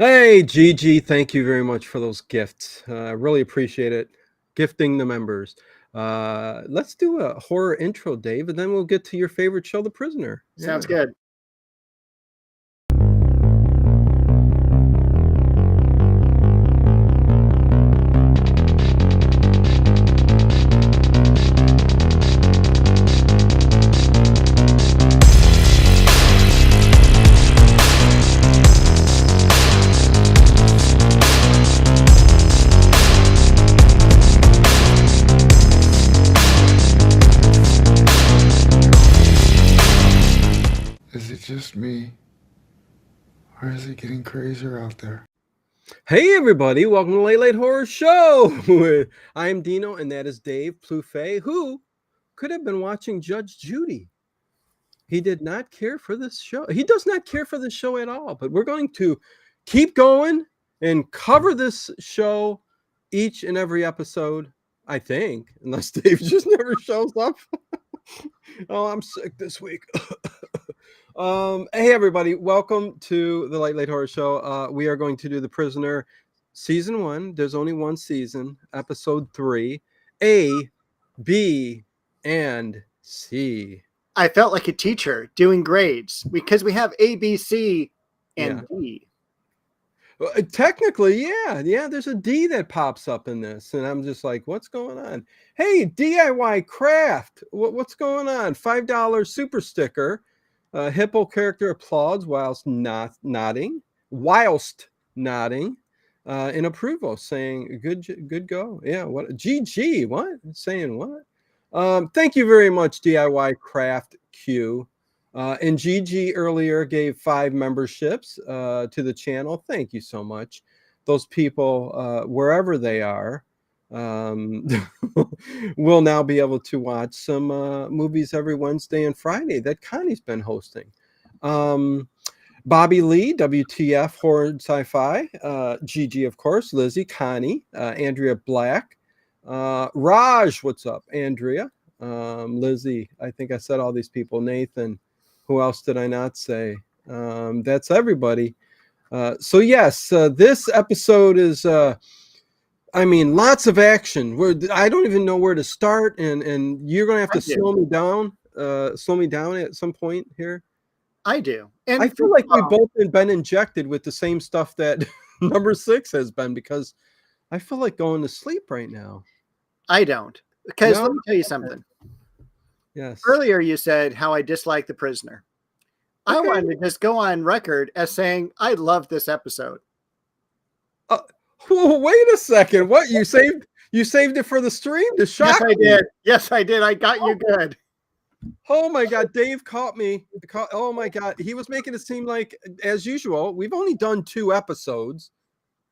Hey, Gigi, thank you very much for those gifts. I really appreciate it. Gifting the members. Let's do a horror intro, Dave, and then we'll get to your favorite show, The Prisoner. Sounds Yeah. good. Is it just me? Or is it getting crazier out there? Hey, everybody, welcome to Late Late Horror Show. I'm Dino, and that is Dave Plouffe, who could have been watching Judge Judy. He did not care for this show. He does not care for this show at all, but we're going to keep going and cover this show each and every episode, I think, unless Dave just never shows up. Oh, I'm sick this week. Hey, everybody, welcome to the Late Late Horror Show. We are going to do The Prisoner Season 1. There's only one season, Episode 3, A, B, and C. I felt like a teacher doing grades because we have A, B, C, and D. Well, technically, yeah. There's a D that pops up in this, and I'm just like, what's going on? Hey, DIY craft, what's going on? $5 super sticker. Hippo character applauds whilst nodding, in approval, saying good go. Yeah, what GG? What saying what? Thank you very much, DIY Craft Q. And GG earlier gave 5 memberships to the channel. Thank you so much. Those people, wherever they are, will now be able to watch some movies every Wednesday and Friday that Connie's been hosting. Bobby Lee, WTF Horror and Sci-Fi, Gigi, of course, Lizzie, Connie, Andrea Black, Raj, what's up, Andrea, Lizzie, I think I said all these people, Nathan, who else did I not say? That's everybody. So yes, this episode is lots of action. I don't even know where to start, and you're gonna have to slow me down at some point here. I do. And I feel like we've both been injected with the same stuff that number 6 has been, because I feel like going to sleep right now. I don't. Because let me tell you something. Yes. Earlier you said how I dislike The Prisoner. Okay. I wanted to just go on record as saying I love this episode. Wait a second. What, you saved it for the stream to shock me? Yes, I did. Yes, I did. I got you good. Oh my God, Dave caught me. Oh my God, he was making it seem like, as usual, we've only done 2 episodes,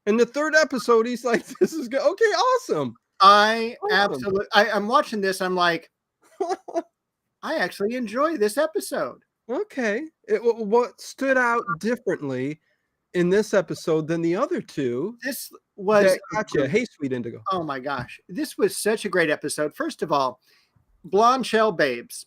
and the 3rd episode, he's like, "This is good. Okay, awesome." Absolutely. I'm watching this. I'm like, I actually enjoy this episode. Okay, what stood out differently in this episode than the other 2? This was gotcha. Hey, Sweet Indigo. Oh my gosh, this was such a great episode. First of all, blonde shell babes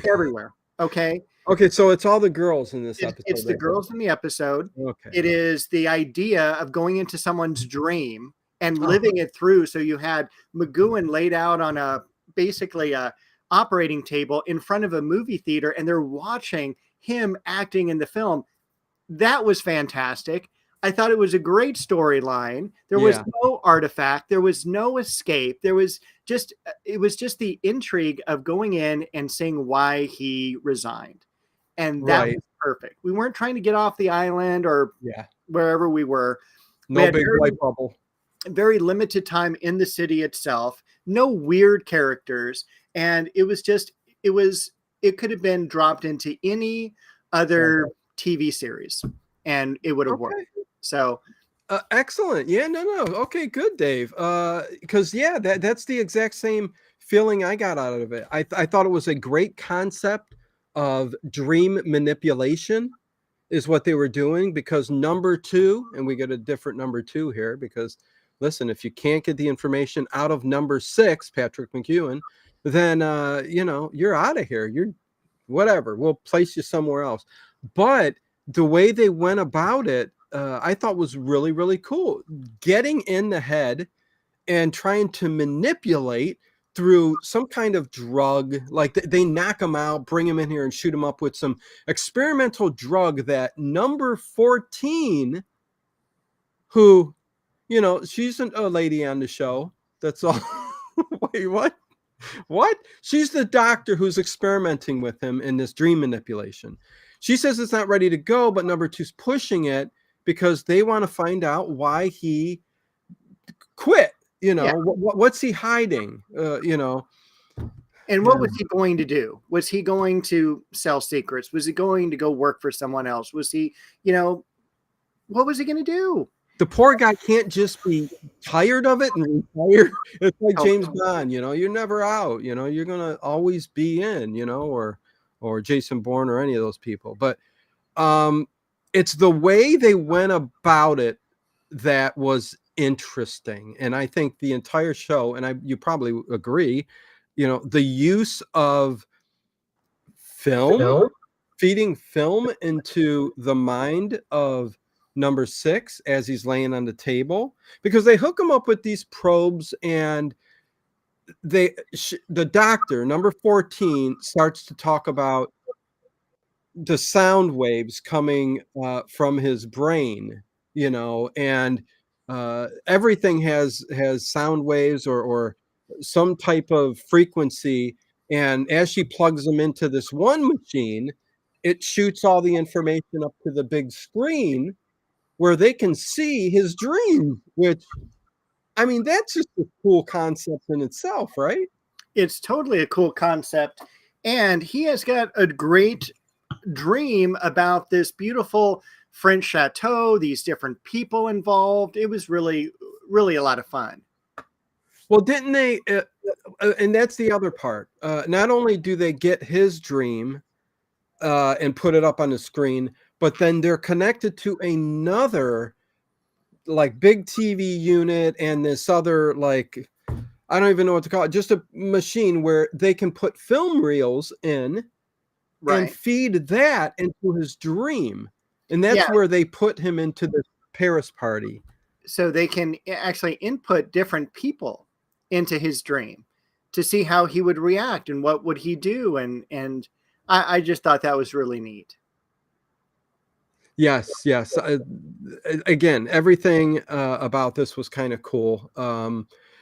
everywhere. Okay, so it's all the girls in this episode. It's the girls in the episode. Okay, it is the idea of going into someone's dream and living it through. So you had McGowan laid out on basically a operating table in front of a movie theater, and they're watching him acting in the film. That was fantastic. I thought it was a great storyline. There was no artifact. There was no escape. It was just the intrigue of going in and seeing why he resigned. And that was perfect. We weren't trying to get off the island or wherever we were. No big white bubble. Very limited time in the city itself. No weird characters. And it could have been dropped into any other TV series and it would have worked. So excellent. Yeah, no. Okay, good, Dave. Because that's the exact same feeling I got out of it. I thought it was a great concept of dream manipulation is what they were doing, because number 2, and we get a different number 2 here, because listen, if you can't get the information out of number 6, Patrick McEwen, then you're out of here. You're whatever. We'll place you somewhere else. But the way they went about it I thought was really, really cool. Getting in the head and trying to manipulate through some kind of drug, like they knock him out, bring him in here and shoot him up with some experimental drug that number 14, who, you know, she's a lady on the show. That's all. Wait, what? What? She's the doctor who's experimenting with him in this dream manipulation. She says it's not ready to go, but number 2's pushing it because they want to find out why he quit. You know, what's he hiding? You know. And what was he going to do? Was he going to sell secrets? Was he going to go work for someone else? Was he, you know, what was he going to do? The poor guy can't just be tired of it and retire. It's like James Bond, you know, you're never out, you know, you're going to always be in, you know, or Jason Bourne or any of those people. But it's the way they went about it that was interesting. And I think the entire show, and you probably agree, you know, the use of film, feeding film into the mind of number 6 as he's laying on the table, because they hook him up with these probes, and the doctor, number 14, starts to talk about the sound waves coming from his brain, you know, and everything has sound waves or some type of frequency. And as she plugs them into this one machine, it shoots all the information up to the big screen where they can see his dream, which, I mean, that's just a cool concept in itself, right? It's totally a cool concept. And he has got a great dream about this beautiful French chateau, these different people involved. It was really, really a lot of fun. Well, didn't they, and that's the other part. Not only do they get his dream and put it up on the screen, but then they're connected to another like big TV unit and this other, like, I don't even know what to call it, just a machine where they can put film reels in and feed that into his dream. And that's where they put him into the Paris party. So they can actually input different people into his dream to see how he would react and what would he do. And I just thought that was really neat. Yes. Again, everything about this was kind of cool.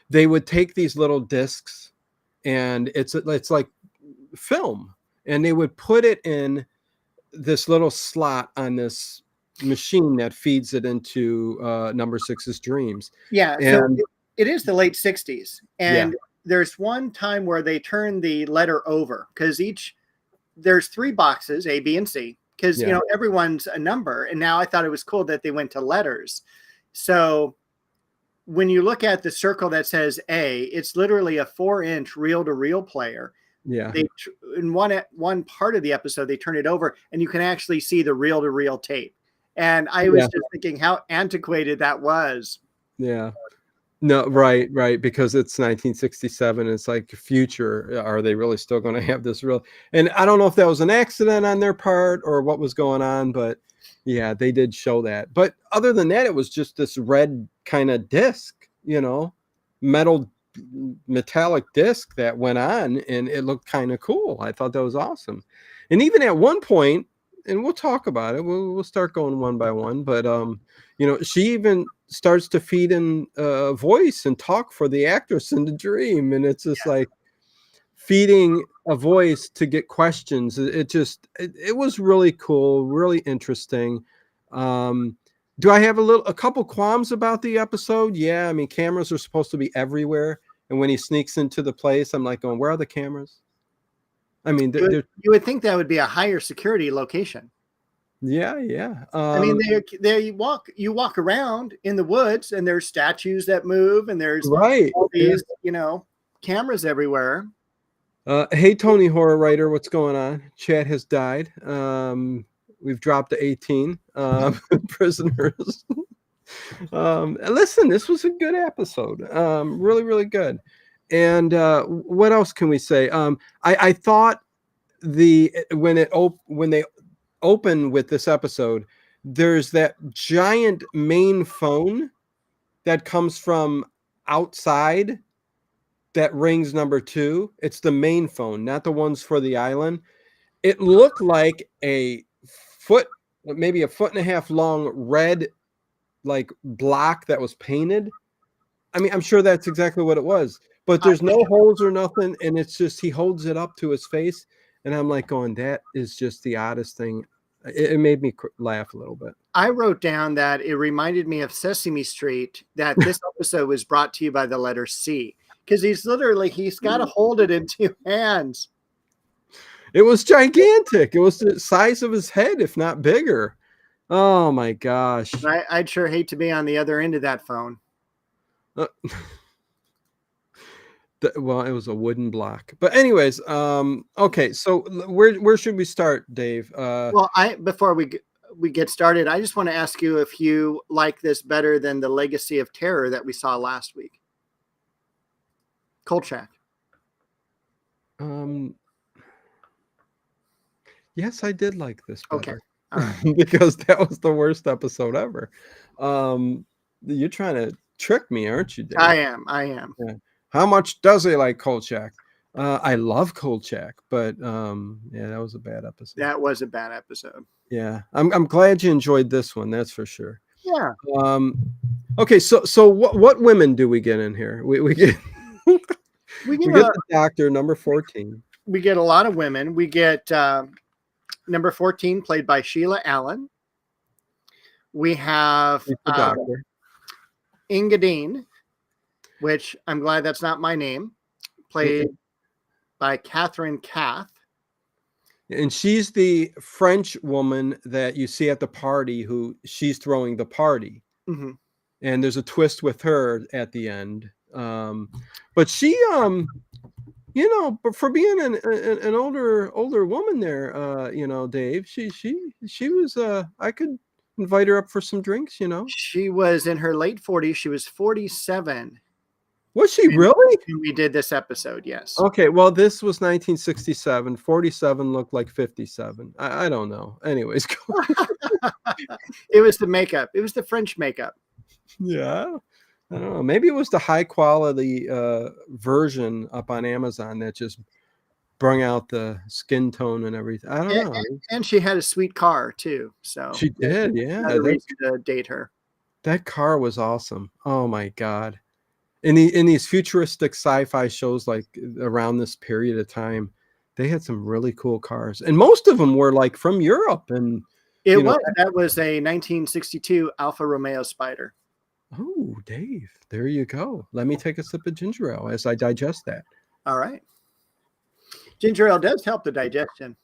They would take these little discs, and it's like film, and they would put it in this little slot on this machine that feeds it into number 6's dreams. Yeah, and so it is the late 60s, and there's one time where they turn the letter over, because there's 3 boxes, A, B, and C, because you know, everyone's a number. And now I thought it was cool that they went to letters. So when you look at the circle that says A, it's literally a 4-inch reel-to-reel player. Yeah. In one part of the episode, they turn it over, and you can actually see the reel-to-reel tape. And I was just thinking how antiquated that was. Yeah. No, right, because it's 1967. It's like future. Are they really still going to have this real? And I don't know if that was an accident on their part or what was going on, but yeah, they did show that. But other than that, it was just this red kind of disc, you know, metallic disc that went on, and it looked kind of cool. I thought that was awesome. And even at one point, and we'll talk about it, we'll start going one by one, but you know, she even starts to feed in a voice and talk for the actress in the dream, and it's just like feeding a voice to get questions. It was really cool, really interesting. Do I have a couple qualms about the episode? Yeah, I mean, cameras are supposed to be everywhere, and when he sneaks into the place, I'm like going, where are the cameras? I mean, you would think that would be a higher security location. Yeah. I mean, you walk around in the woods, and there's statues that move, and there's all these, you know, cameras everywhere. Hey, Tony Horror Writer, what's going on? Chad has died. We've dropped to 18 prisoners. Listen, this was a good episode. Really, really good. And what else can we say? I thought when they open with this episode, there's that giant main phone that comes from outside that rings number 2. It's the main phone, not the ones for the island. It looked like a foot, maybe a foot and a half long red like block that was painted. I mean, I'm sure that's exactly what it was, but there's no holes or nothing. And it's just, he holds it up to his face. And I'm like going, that is just the oddest thing. It made me laugh a little bit. I wrote down that it reminded me of Sesame Street, that this episode was brought to you by the letter C, because he's got to hold it in 2 hands. It was gigantic. It was the size of his head, if not bigger. Oh my gosh. I'd sure hate to be on the other end of that phone. Well, it was a wooden block. But anyways, okay. So where should we start, Dave? Well, before we get started, I just want to ask you if you like this better than the Legacy of Terror that we saw last week. Kolchak. Yes, I did like this better. Okay. All right. Because that was the worst episode ever. You're trying to trick me, aren't you, Dave? I am. Yeah. How much does he like Kolchak? I love Kolchak, but yeah, that was a bad episode. That was a bad episode. Yeah, I'm glad you enjoyed this one. That's for sure. Yeah. Okay, so what women do we get in here? We get we get the doctor, number 14. We get a lot of women. We get number 14 played by Sheila Allen. We have Angine, which I'm glad that's not my name, played by Catherine Kath. And she's the French woman that you see at the party she's throwing the party. Mm-hmm. And there's a twist with her at the end. But she, but for being an older woman there, Dave, she was, I could invite her up for some drinks, She was in her late 40s. She was 47. Was she really? We did this episode, yes. Okay, well, this was 1967. 47 looked like 57. I don't know. Anyways. It was the makeup. It was the French makeup. Yeah. I don't know. Maybe it was the high quality version up on Amazon that just brung out the skin tone and everything. I don't know. And she had a sweet car too. So she did, yeah. Another reason to date her. That car was awesome. Oh my God. In these futuristic sci-fi shows, like around this period of time, they had some really cool cars, and most of them were like from Europe. And that was a 1962 Alfa Romeo Spider. Oh, Dave, there you go. Let me take a sip of ginger ale as I digest that. All right. Ginger ale does help the digestion.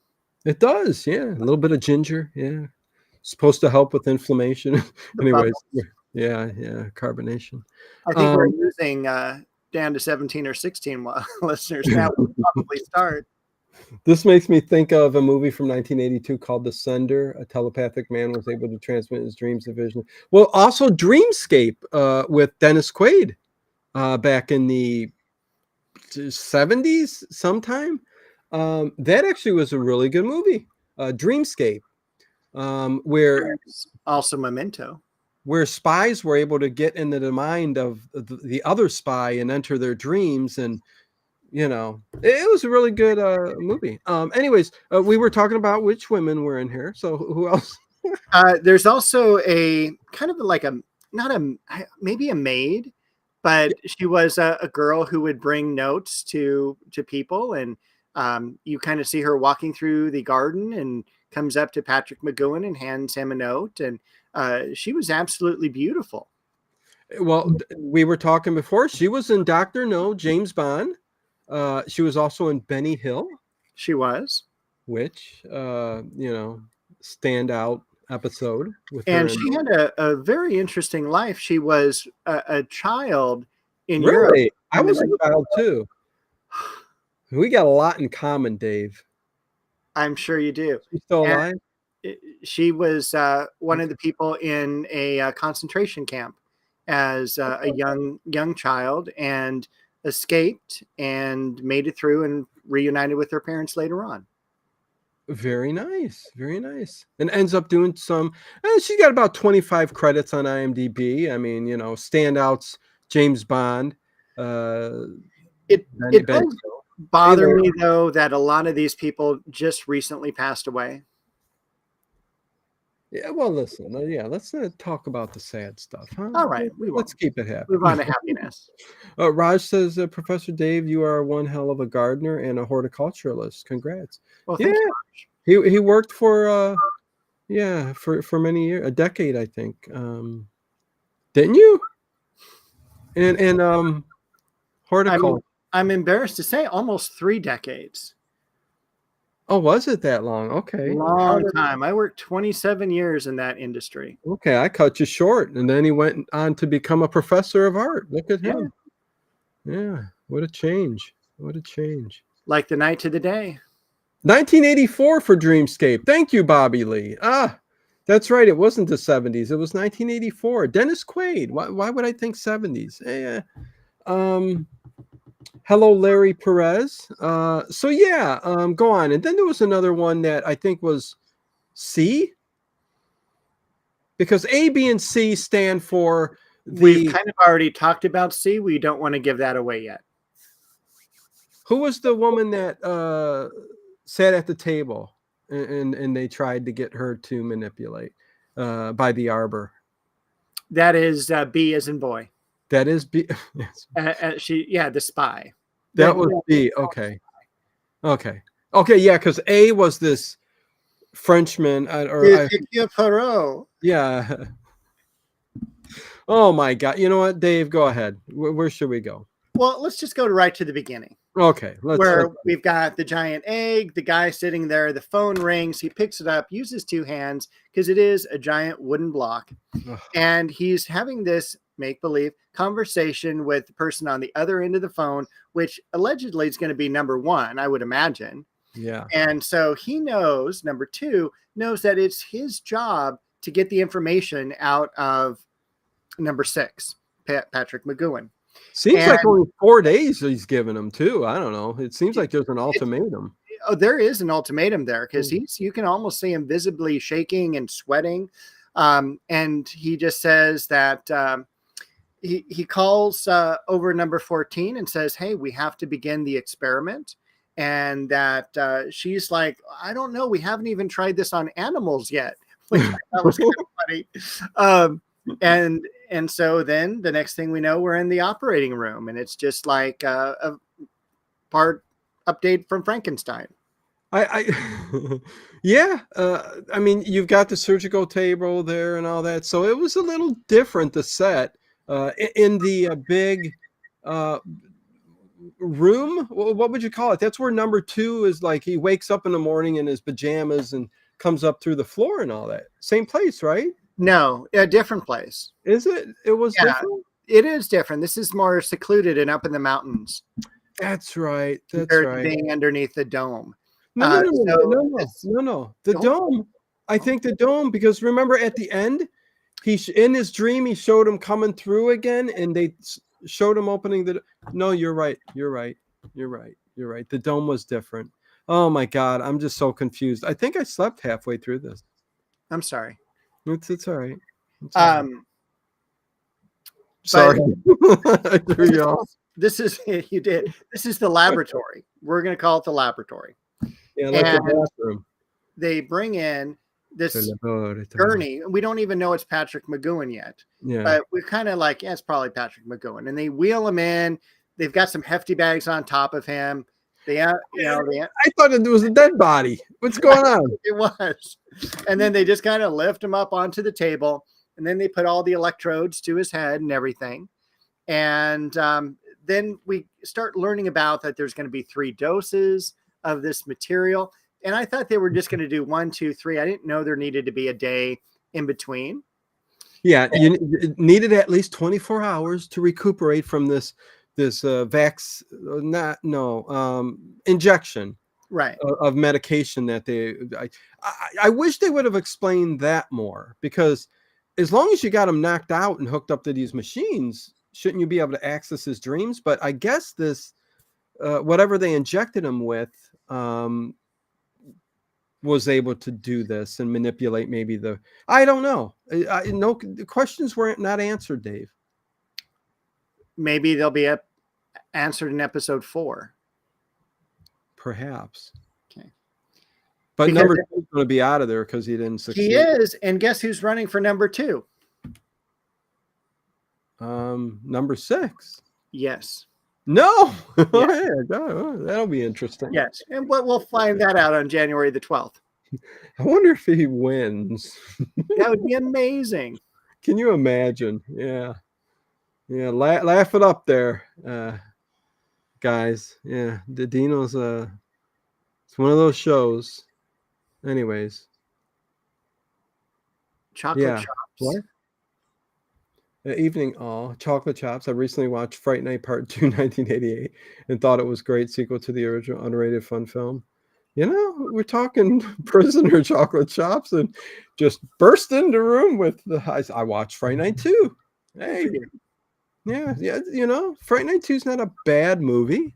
It does, yeah. A little bit of ginger, yeah. Supposed to help with inflammation. Anyways, yeah, carbonation. I think we're losing down to 17 or 16 listeners now. We'll probably start. This makes me think of a movie from 1982 called The Sender. A telepathic man was able to transmit his dreams and vision. Well, also Dreamscape with Dennis Quaid back in the 70s sometime. That actually was a really good movie, Dreamscape, where also Memento, where spies were able to get into the mind of the other spy and enter their dreams. And it was a really good movie. Anyways, we were talking about which women were in here. So who else? There's also a kind of like maybe a maid, but she was a girl who would bring notes to people. And you kind of see her walking through the garden and comes up to Patrick McGowan and hands him a note. And she was absolutely beautiful. Well, we were talking before. She was in Dr. No, James Bond. She was also in Benny Hill. She was. Which, standout episode. And she had a very interesting life. She was a child in Europe. I in was a child too. We got a lot in common, Dave. I'm sure you do. She's still alive? She was one of the people in a concentration camp as a young child, and escaped and made it through and reunited with her parents later on. Very nice, very nice. And ends up doing some. She's got about 25 credits on IMDb. I mean, standouts: James Bond, uh, It Ben does Hill. Hey, bother Laura. me though that a lot of these people just recently passed away. Yeah, well, listen, let's not talk about the sad stuff, huh? All right, we Let's won't. keep it happy. Move on to happiness. Raj says, Professor Dave, you are one hell of a gardener and a horticulturalist. Congrats. Well, Yeah, thank you. he worked for for many years, a decade, I think. Didn't you? And horticulture. I'm embarrassed to say almost 3 decades. Oh, was it that long? Okay. Long time. I worked 27 years in that industry. Okay, I cut you short. And then he went on to become a professor of art. Look at him. Yeah. What a change. What a change. Like the night to the day. 1984 for Dreamscape. Thank you, Bobby Lee. That's right. It wasn't the 70s. It was 1984. Dennis Quaid. Why would I think 70s? Hello, Larry Perez. Go on. And then there was another one that I think was C, because A, B, and C stand for We've kind of already talked about C. We don't want to give that away yet. Who was the woman that sat at the table and they tried to get her to manipulate by the arbor? That is B as in boy. That is B. The spy. That was B. Okay. Yeah, because A was this Frenchman Poirot. Yeah. Oh my God! You know what, Dave? Go ahead. Where should we go? Well, let's just go right to the beginning. Okay. We've got the giant egg, the guy sitting there, the phone rings, he picks it up, uses 2 hands because it is a giant wooden block. Ugh. And he's having this make-believe conversation with the person on the other end of the phone, which allegedly is going to be number 1, I would imagine. Yeah. And so he knows, number 2, knows that it's his job to get the information out of number 6, Patrick McGowan. Seems like only 4 days he's giving them too. I don't know. It seems like there's an ultimatum. There is an ultimatum there because you can almost see him visibly shaking and sweating. And he just says that he calls over number 14 and says, hey, we have to begin the experiment. And that she's like, I don't know. We haven't even tried this on animals yet. Which I thought was kind of funny. And so then the next thing we know, we're in the operating room and it's just like a part update from Frankenstein. Yeah. I mean, you've got the surgical table there and all that. So it was a little different, the set in the big room. What would you call it? That's where number 2 is. Like he wakes up in the morning in his pajamas and comes up through the floor and all that. Same place, right? No, a different place. Is it? It was different? It is different. This is more secluded and up in the mountains. That's right. That's right. Being underneath the dome. No. The dome. I think the dome, because remember at the end, in his dream, he showed him coming through again and they showed him opening the. No, you're right. The dome was different. Oh my God. I'm just so confused. I think I slept halfway through this. I'm sorry. It's all right. Sorry. I threw you off. This is the laboratory. We're going to call it the laboratory. Yeah, like the bathroom. They bring in this gurney. We don't even know it's Patrick McGowan yet. Yeah. But we're kind of like, it's probably Patrick McGowan. And they wheel him in. They've got some hefty bags on top of him. I thought it was a dead body. What's going on? It was. And then they just kind of lift him up onto the table. And then they put all the electrodes to his head and everything. And then we start learning about that there's going to be 3 doses of this material. And I thought they were just going to do 1, 2, 3. I didn't know there needed to be a day in between. Yeah, you needed at least 24 hours to recuperate from this injection, right, of medication that I wish they would have explained that more, because as long as you got him knocked out and hooked up to these machines, shouldn't you be able to access his dreams? But I guess this whatever they injected him with was able to do this and manipulate maybe the, I don't know. No, the questions weren't not answered, Dave. Maybe they'll be answered in episode 4. Perhaps. Okay. But Because number 2 is going to be out of there because he didn't succeed. he is, and guess who's running for number 2? Number 6. Yes. No. Yes. That'll be interesting. Yes, and we'll find that out on January the 12th. I wonder if he wins. That would be amazing. Can you imagine? Yeah. Laugh it up there, guys. Yeah, the Dino's it's one of those shows. Anyways, Chocolate chops. What? Evening, chocolate chops. I recently watched Fright Night Part 2, 1988, and thought it was a great sequel to the original unrated fun film. You know, we're talking prisoner chocolate chops, and just burst into the room with I watched Fright Night 2. Hey, yeah. You know, Fright Night 2 is not a bad movie.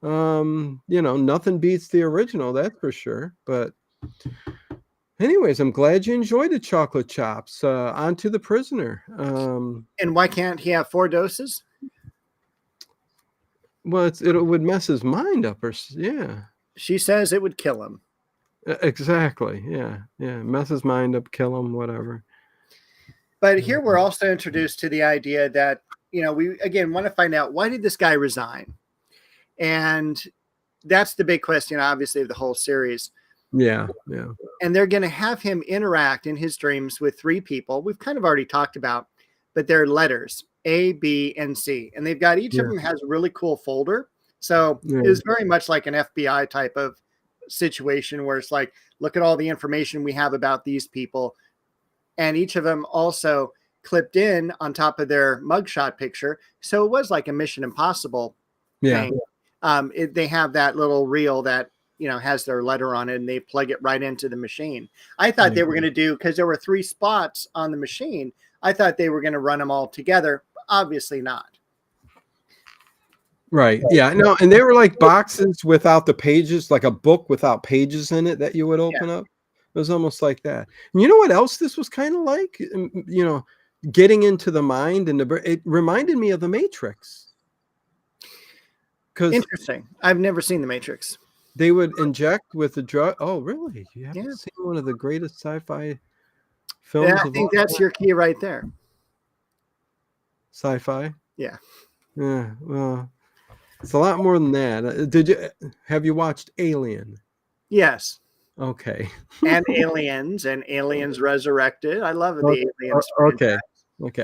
You know, nothing beats the original, that's for sure. But anyways, I'm glad you enjoyed the chocolate chops. On to the prisoner. And why can't he have 4 doses? Well, it would mess his mind up, yeah. She says it would kill him. Exactly. Yeah. Mess his mind up, kill him, whatever. But here we're also introduced to the idea that, you know, we again want to find out, why did this guy resign? And that's the big question, obviously, of the whole series. Yeah. And they're going to have him interact in his dreams with 3 people we've kind of already talked about, but they're letters A, B, and C. And they've got each of them has a really cool folder. So it was very much like an FBI type of situation where it's like, look at all the information we have about these people. And each of them also clipped in on top of their mugshot picture. So it was like a Mission Impossible thing. They have that little reel that, you know, has their letter on it, and they plug it right into the machine. I thought they were going to do, because there were 3 spots on the machine, I thought they were going to run them all together. Obviously not. Right. Yeah. No, and they were like boxes without the pages, like a book without pages in it that you would open up. It was almost like that. And you know what else this was kind of like? You know, getting into the mind, and it reminded me of The Matrix. Interesting. I've never seen The Matrix. They would inject with the drug. Oh, really? You haven't seen one of the greatest sci-fi films? Yeah, I think that's your key right there. Sci-fi? Yeah. Yeah. Well, it's a lot more than that. Have you watched Alien? Yes. Okay. And Aliens and Aliens Resurrected. I love the Aliens. Okay.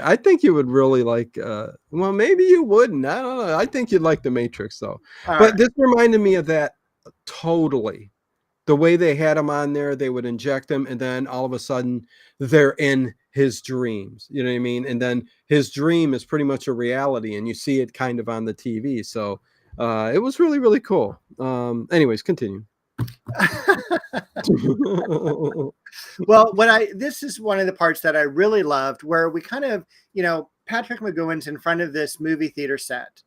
I think you would really like, well, maybe you wouldn't. I don't know. I think you'd like The Matrix, though. This reminded me of that totally. The way they had him on there, they would inject him, and then all of a sudden they're in his dreams. You know what I mean? And then his dream is pretty much a reality, and you see it kind of on the TV. So it was really, really cool. Anyways, continue. Well, this is one of the parts that I really loved, where we kind of, you know, Patrick McGowan's in front of this movie theater set,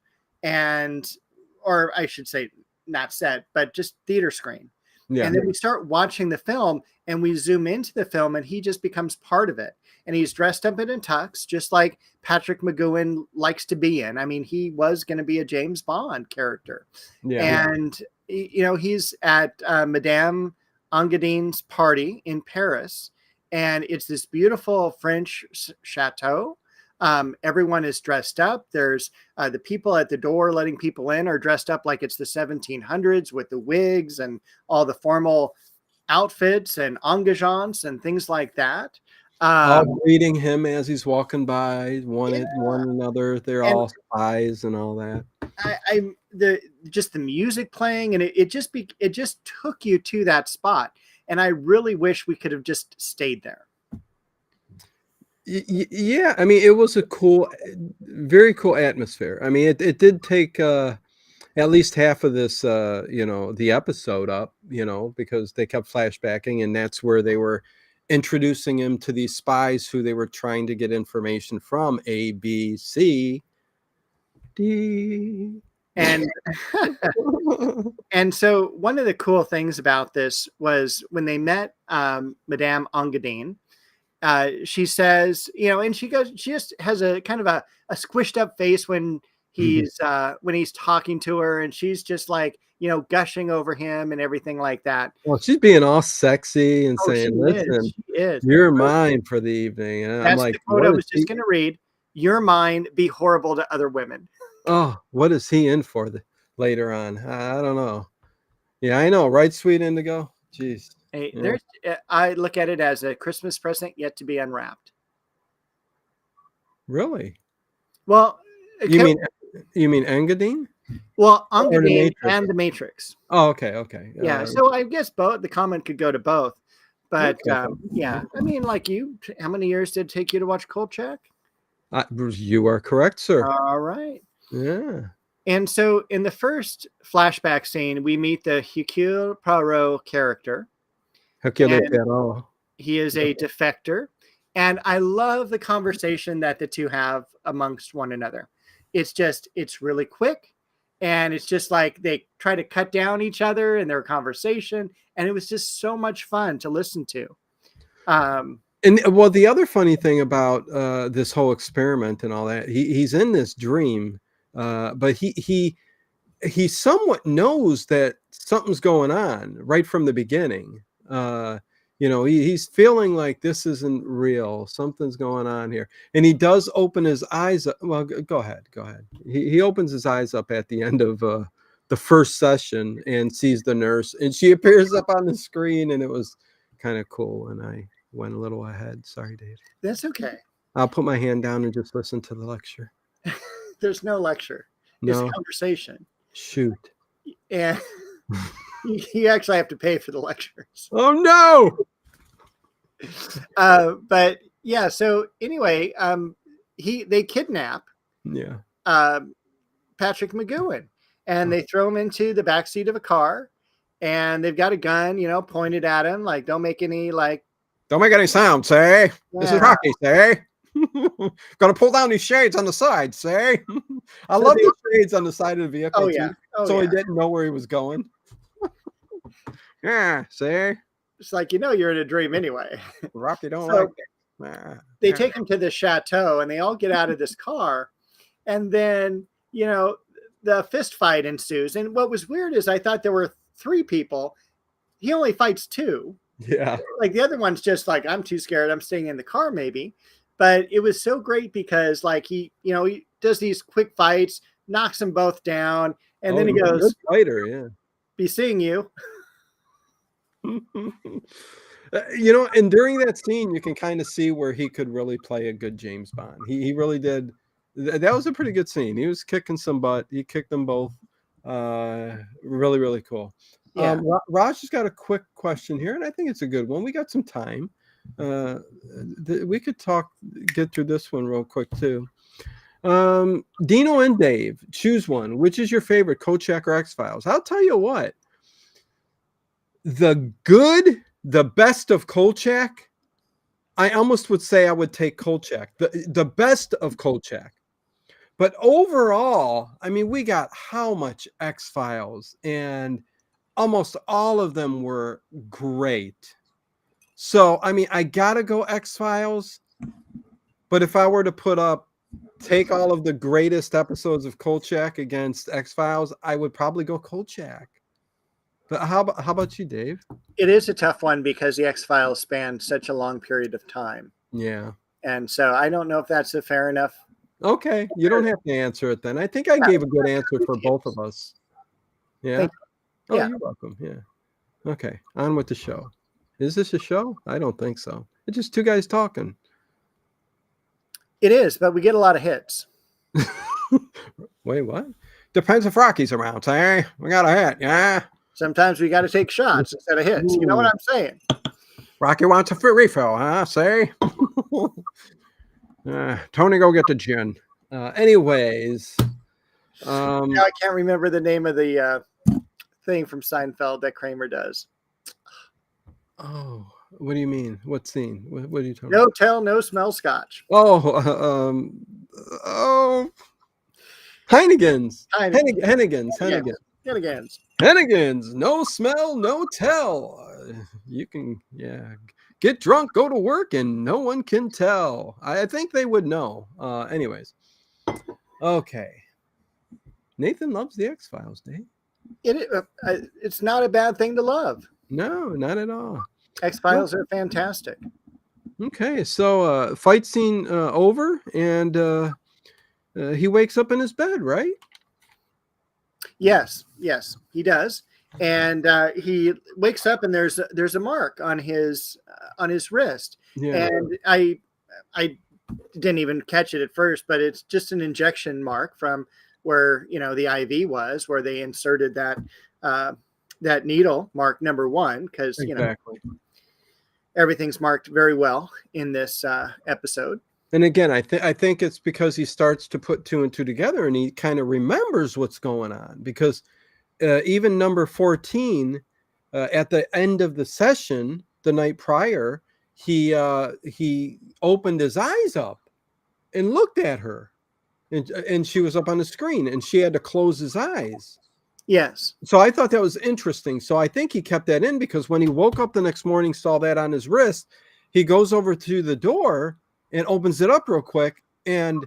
or I should say not set, but just theater screen. Yeah. And then we start watching the film, and we zoom into the film, and he just becomes part of it. And he's dressed up in a tux, just like Patrick McGowan likes to be in. I mean, he was going to be a James Bond character. Yeah. And, you know, he's at Madame Angine's party in Paris, and it's this beautiful French chateau. Everyone is dressed up. There's the people at the door letting people in are dressed up like it's the 1700s with the wigs and all the formal outfits and engagements and things like that. All greeting him as he's walking by, one another. They're all spies and all that. Just the music playing, and it just took you to that spot. And I really wish we could have just stayed there. Yeah, I mean, it was a cool, very cool atmosphere. I mean, it did take at least half of this, you know, the episode up, you know, because they kept flashbacking, and that's where they were introducing him to these spies who they were trying to get information from, A, B, C, D. And and so one of the cool things about this was when they met Madame Angine, she says, and she just has a kind of a squished up face when he's talking to her, and she's just like, gushing over him and everything like that. Well, she's being all sexy and Oh, she saying, is. "Listen, She is. you're mine for the evening." And I'm That's like, the quote I "What was is just he? going to read. You're mine. Be horrible to other women. Oh, what is he in for later on? I don't know. Yeah, I know, right, Sweet Indigo? Jeez. Hey, Yeah. I look at it as a Christmas present yet to be unwrapped. Really? Well, You mean Engadine? well, Or the Angine Matrix? and the Matrix. Oh, okay. Yeah, so I guess both. The comment could go to both, but Okay. yeah, I mean, like you, how many years did it take you to watch Kolchak? You are correct, sir. All right. Yeah. And so in the first flashback scene, we meet the Hercule Poirot character. Hercule And Poirot. he is a defector. And I love the conversation that the two have amongst one another. It's really quick. And it's just like they try to cut down each other in their conversation. And it was just so much fun to listen to. And well, the other funny thing about this whole experiment and all that, he's in this dream, but he somewhat knows that something's going on right from the beginning. He's feeling like this isn't real. Something's going on here, and he does open his eyes up. Well, go ahead. He opens his eyes up at the end of the first session and sees the nurse, and she appears up on the screen, and it was kind of cool. And I went a little ahead. Sorry, Dave. That's okay. I'll put my hand down and just listen to the lecture. There's no lecture. No. It's conversation. Shoot. And you actually have to pay for the lectures. Oh no. But yeah, so anyway, they kidnap Patrick McGowan, and they throw him into the backseat of a car, and they've got a gun, pointed at him, like, don't make any sound, say. Yeah. This is Rocky, say. Gotta pull down these shades on the side, say. I love the shades on the side of the vehicle. Oh yeah. He didn't know where he was going. Yeah, say. It's like, you're in a dream anyway. Rocky don't like it. They take him to the chateau, and they all get out of this car, and then the fist fight ensues. And what was weird is I thought there were 3 people. He only fights 2. Yeah. Like the other one's just like, I'm too scared, I'm staying in the car maybe. But it was so great because like he does these quick fights, knocks them both down, and then he goes, good fighter, yeah. Be seeing you. And during that scene, you can kind of see where he could really play a good James Bond. He really did. That was a pretty good scene. He was kicking some butt. He kicked them both. Really, really cool. Yeah. Raj has got a quick question here, and I think it's a good one. We got some time. We could get through this one real quick too. Dino and Dave, choose one. Which is your favorite, Kolchak or X-Files? I'll tell you what. The best of Kolchak, I almost would say I would take Kolchak. The best of Kolchak. But overall, I mean, we got how much X-Files, and almost all of them were great. So, I mean, I got to go X-Files. But if I were to take all of the greatest episodes of Kolchak against X-Files, I would probably go Kolchak. But how about you, Dave? It is a tough one because the X-Files spanned such a long period of time. Yeah. And so I don't know if that's a fair enough. Okay. You don't have to answer it then. I think I gave a good answer for both of us. Yeah. Oh, yeah. You're welcome. Yeah. Okay. On with the show. Is this a show? I don't think so. It's just 2 guys talking. It is, but we get a lot of hits. Wait, what? Depends if Rocky's around, say. We got a hit, yeah. Sometimes we got to take shots instead of hits. You know what I'm saying? Rocky wants a free refill, huh? Say. Tony, go get the gin. Anyways. Now I can't remember the name of the thing from Seinfeld that Kramer does. Oh, what do you mean? What scene? What are you talking about? No tell, no smell scotch. Heinegans. Heineken. Hennigans. Yes. Hennigan. Hennigan's. Hennigan's. No smell, no tell. You can, get drunk, go to work, and no one can tell. I think they would know. Anyways. Okay. Nathan loves the X-Files, Dave. It's not a bad thing to love. No, not at all. X-Files are fantastic. Okay, so fight scene over, and he wakes up in his bed, right? Yes, he does, and he wakes up and there's a mark on his wrist, and I didn't even catch it at first, but it's just an injection mark from where the IV was, where they inserted that needle, mark number 1, because exactly. Everything's marked very well in this episode. And again, I think it's because he starts to put 2 and 2 together, and he kind of remembers what's going on, because even number 14 at the end of the session the night prior, he opened his eyes up and looked at her, and she was up on the screen, and she had to close his eyes. Yes. So I thought that was interesting. So I think he kept that in, because when he woke up the next morning, saw that on his wrist, he goes over to the door and opens it up real quick, and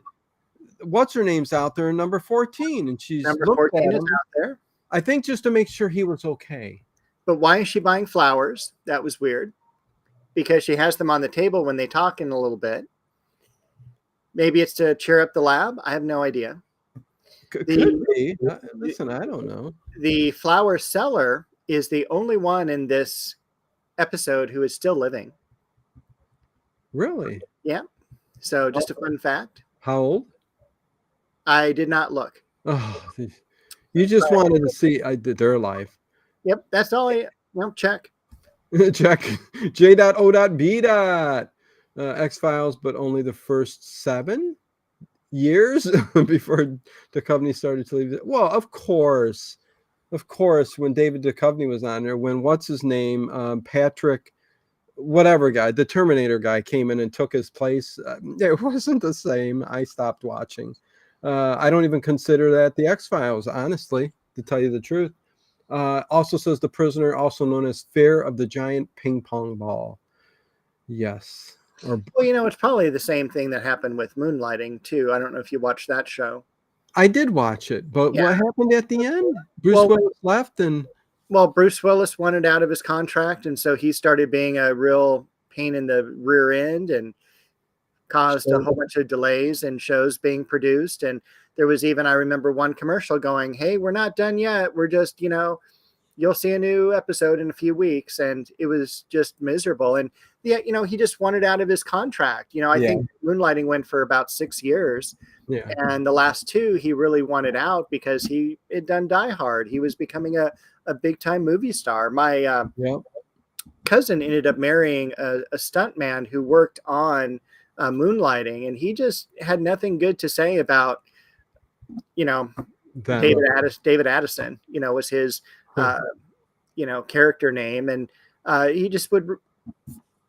what's her name's out there, number 14, and she's number 14 is out there. I think just to make sure he was okay. But why is she buying flowers? That was weird, because she has them on the table when they talk in a little bit. Maybe it's to cheer up the lab. I have no idea. Could be. Listen, I don't know. The flower seller is the only one in this episode who is still living. Really? Yeah. So just a fun fact. How old? I did not look. Oh, you just wanted to see their life. Yep. That's all check. Check. J.O.B. X-Files, but only the first 7 years before Duchovny started to leave. Well, of course, when David Duchovny was on there, when what's his name, Patrick, whatever guy, the Terminator guy, came in and took his place, it wasn't the same. I stopped watching. I don't even consider that the X-Files, honestly, to tell you the truth. Also says The Prisoner, also known as Fear of the Giant Ping Pong Ball. Yes. Well, it's probably the same thing that happened with Moonlighting too. I don't know if you watched that show. I did watch it, but what happened at the end? Bruce Willis left, and Bruce Willis wanted out of his contract, and so he started being a real pain in the rear end and caused a whole bunch of delays in shows being produced. And there was even, I remember one commercial going, "Hey, we're not done yet. We're just, you'll see a new episode in a few weeks." And it was just miserable. And he just wanted out of his contract. I think Moonlighting went for about 6 years. Yeah. And the last 2, he really wanted out because he had done Die Hard. He was becoming a big time movie star. My cousin ended up marrying a stuntman who worked on Moonlighting, and he just had nothing good to say about, David Addison, was his, character name. And he just would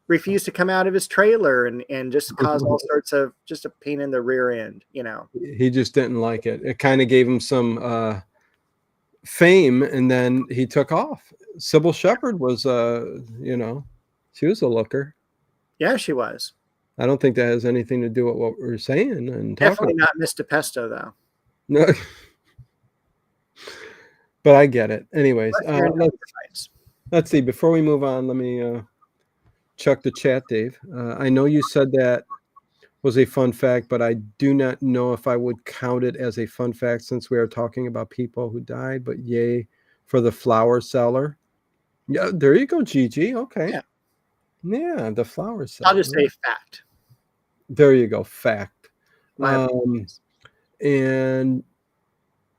refuse to come out of his trailer and just cause all sorts of just a pain in the rear end. He just didn't like it. It kind of gave him some fame, and then he took off. Sybil Shepherd was, she was a looker. Yeah, she was. I don't think that has anything to do with what we're saying. And definitely not Miss DePesto, though. No, but I get it. Anyways, let's see. Before we move on, let me check the chat, Dave. I know you said that was a fun fact, but I do not know if I would count it as a fun fact since we are talking about people who died. But yay for the flower seller. Yeah, there you go, Gigi. Okay. Yeah, the flower seller. I'll just say fact. There you go, fact. And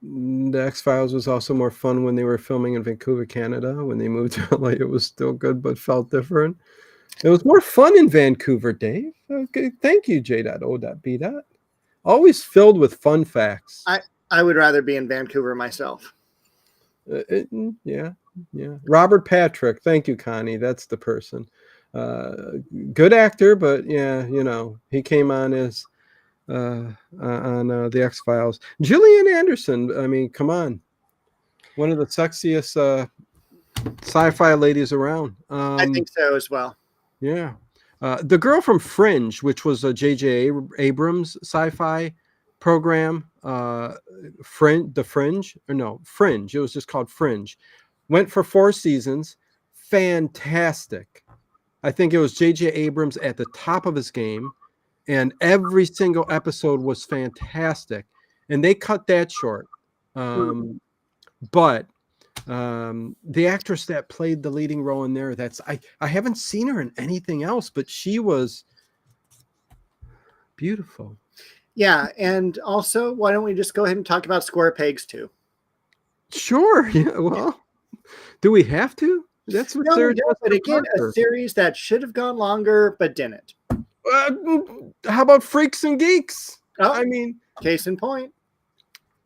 the X-Files was also more fun when they were filming in Vancouver, Canada. When they moved to LA, it was still good, but felt different. It was more fun in Vancouver, Dave. Okay, thank you, J.O.B. Always filled with fun facts. I would rather be in Vancouver myself. Yeah. Robert Patrick. Thank you, Connie. That's the person. Good actor, but he came on as on the X-Files. Gillian Anderson, I mean, come on. One of the sexiest sci-fi ladies around. I think so as well. Yeah. The girl from Fringe, which was a J.J. Abrams sci-fi program, Fringe. It was just called Fringe. Went for 4 seasons. Fantastic. I think it was J.J. Abrams at the top of his game, and every single episode was fantastic. And they cut that short. But the actress that played the leading role in there, I haven't seen her in anything else, but she was beautiful. Yeah, and also, why don't we just go ahead and talk about Square Pegs too? Sure. Yeah. Well, do we have to? That's what No, Sarah we don't, but again, a series that should have gone longer but didn't. How about Freaks and Geeks? Oh, I mean, case in point.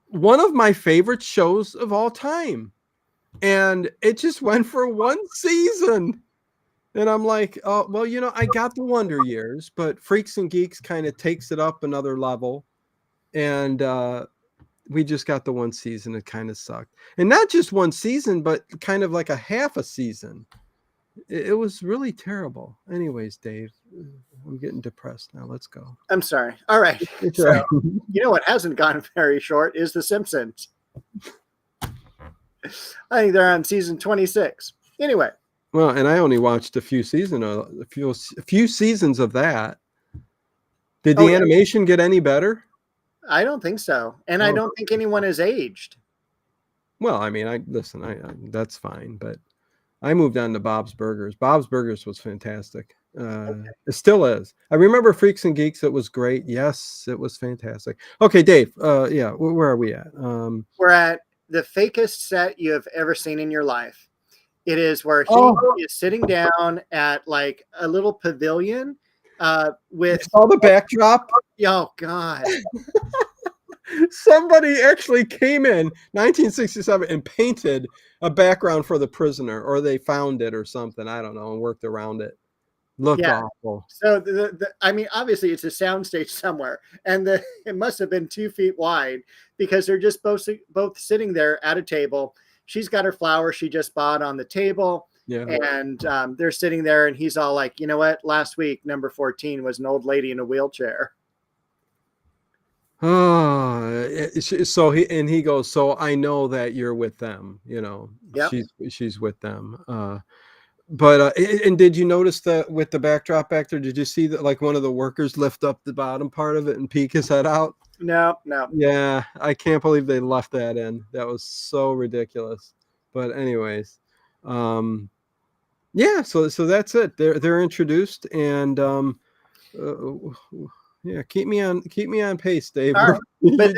One of my favorite shows of all time. And it just went for 1 season. And I'm like, oh, well, I got the Wonder Years, but Freaks and Geeks kind of takes it up another level. And we just got the 1 season. It kind of sucked. And not just 1 season, but kind of like a half a season. It was really terrible. Anyways, Dave, I'm getting depressed now. Let's go. I'm sorry. All right. So, you know what hasn't gone very short is The Simpsons. I think they're on season 26. Anyway. Well, and I only watched a few seasons of that. Did the animation get any better? I don't think so. And I don't think anyone has aged. Well, I mean, that's fine, but I moved on to Bob's Burgers. Bob's Burgers was fantastic. It still is. I remember Freaks and Geeks. It was great. Yes, it was fantastic. Okay, Dave. Yeah, where are we at? We're at the fakest set you have ever seen in your life. It is where he is sitting down at like a little pavilion with all the backdrop. Oh God. Somebody actually came in 1967 and painted a background for the prisoner, or they found it or something. I don't know, and worked around it. Looked awful. So I mean, obviously it's a soundstage somewhere, and it must have been 2 feet wide because they're just both sitting there at a table. She's got her flowers she just bought on the table. Yeah. And they're sitting there, and he's all like, you know what? Last week, number 14 was an old lady in a wheelchair. Oh, so he goes, so I know that you're with them, Yep. she's with them. But and did you notice that with the backdrop back there, did you see that like one of the workers lift up the bottom part of it and peek his head out? No. Yeah, I can't believe they left that in. That was so ridiculous. But anyways, yeah, so that's it. They're introduced, and yeah, keep me on pace, Dave. Right. But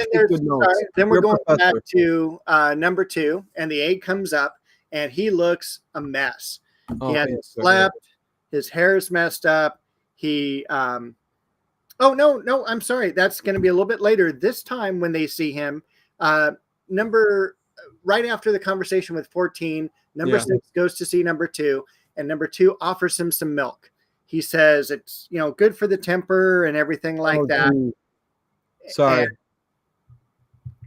then we're going back to number 2, and the egg comes up, and he looks a mess. He hasn't slept. His hair is messed up. He oh no, I'm sorry. That's going to be a little bit later. This time when they see him, right after the conversation with 14, number 6 goes to see number 2, and number 2 offers him some milk. He says it's good for the temper and everything like that. Geez. Sorry.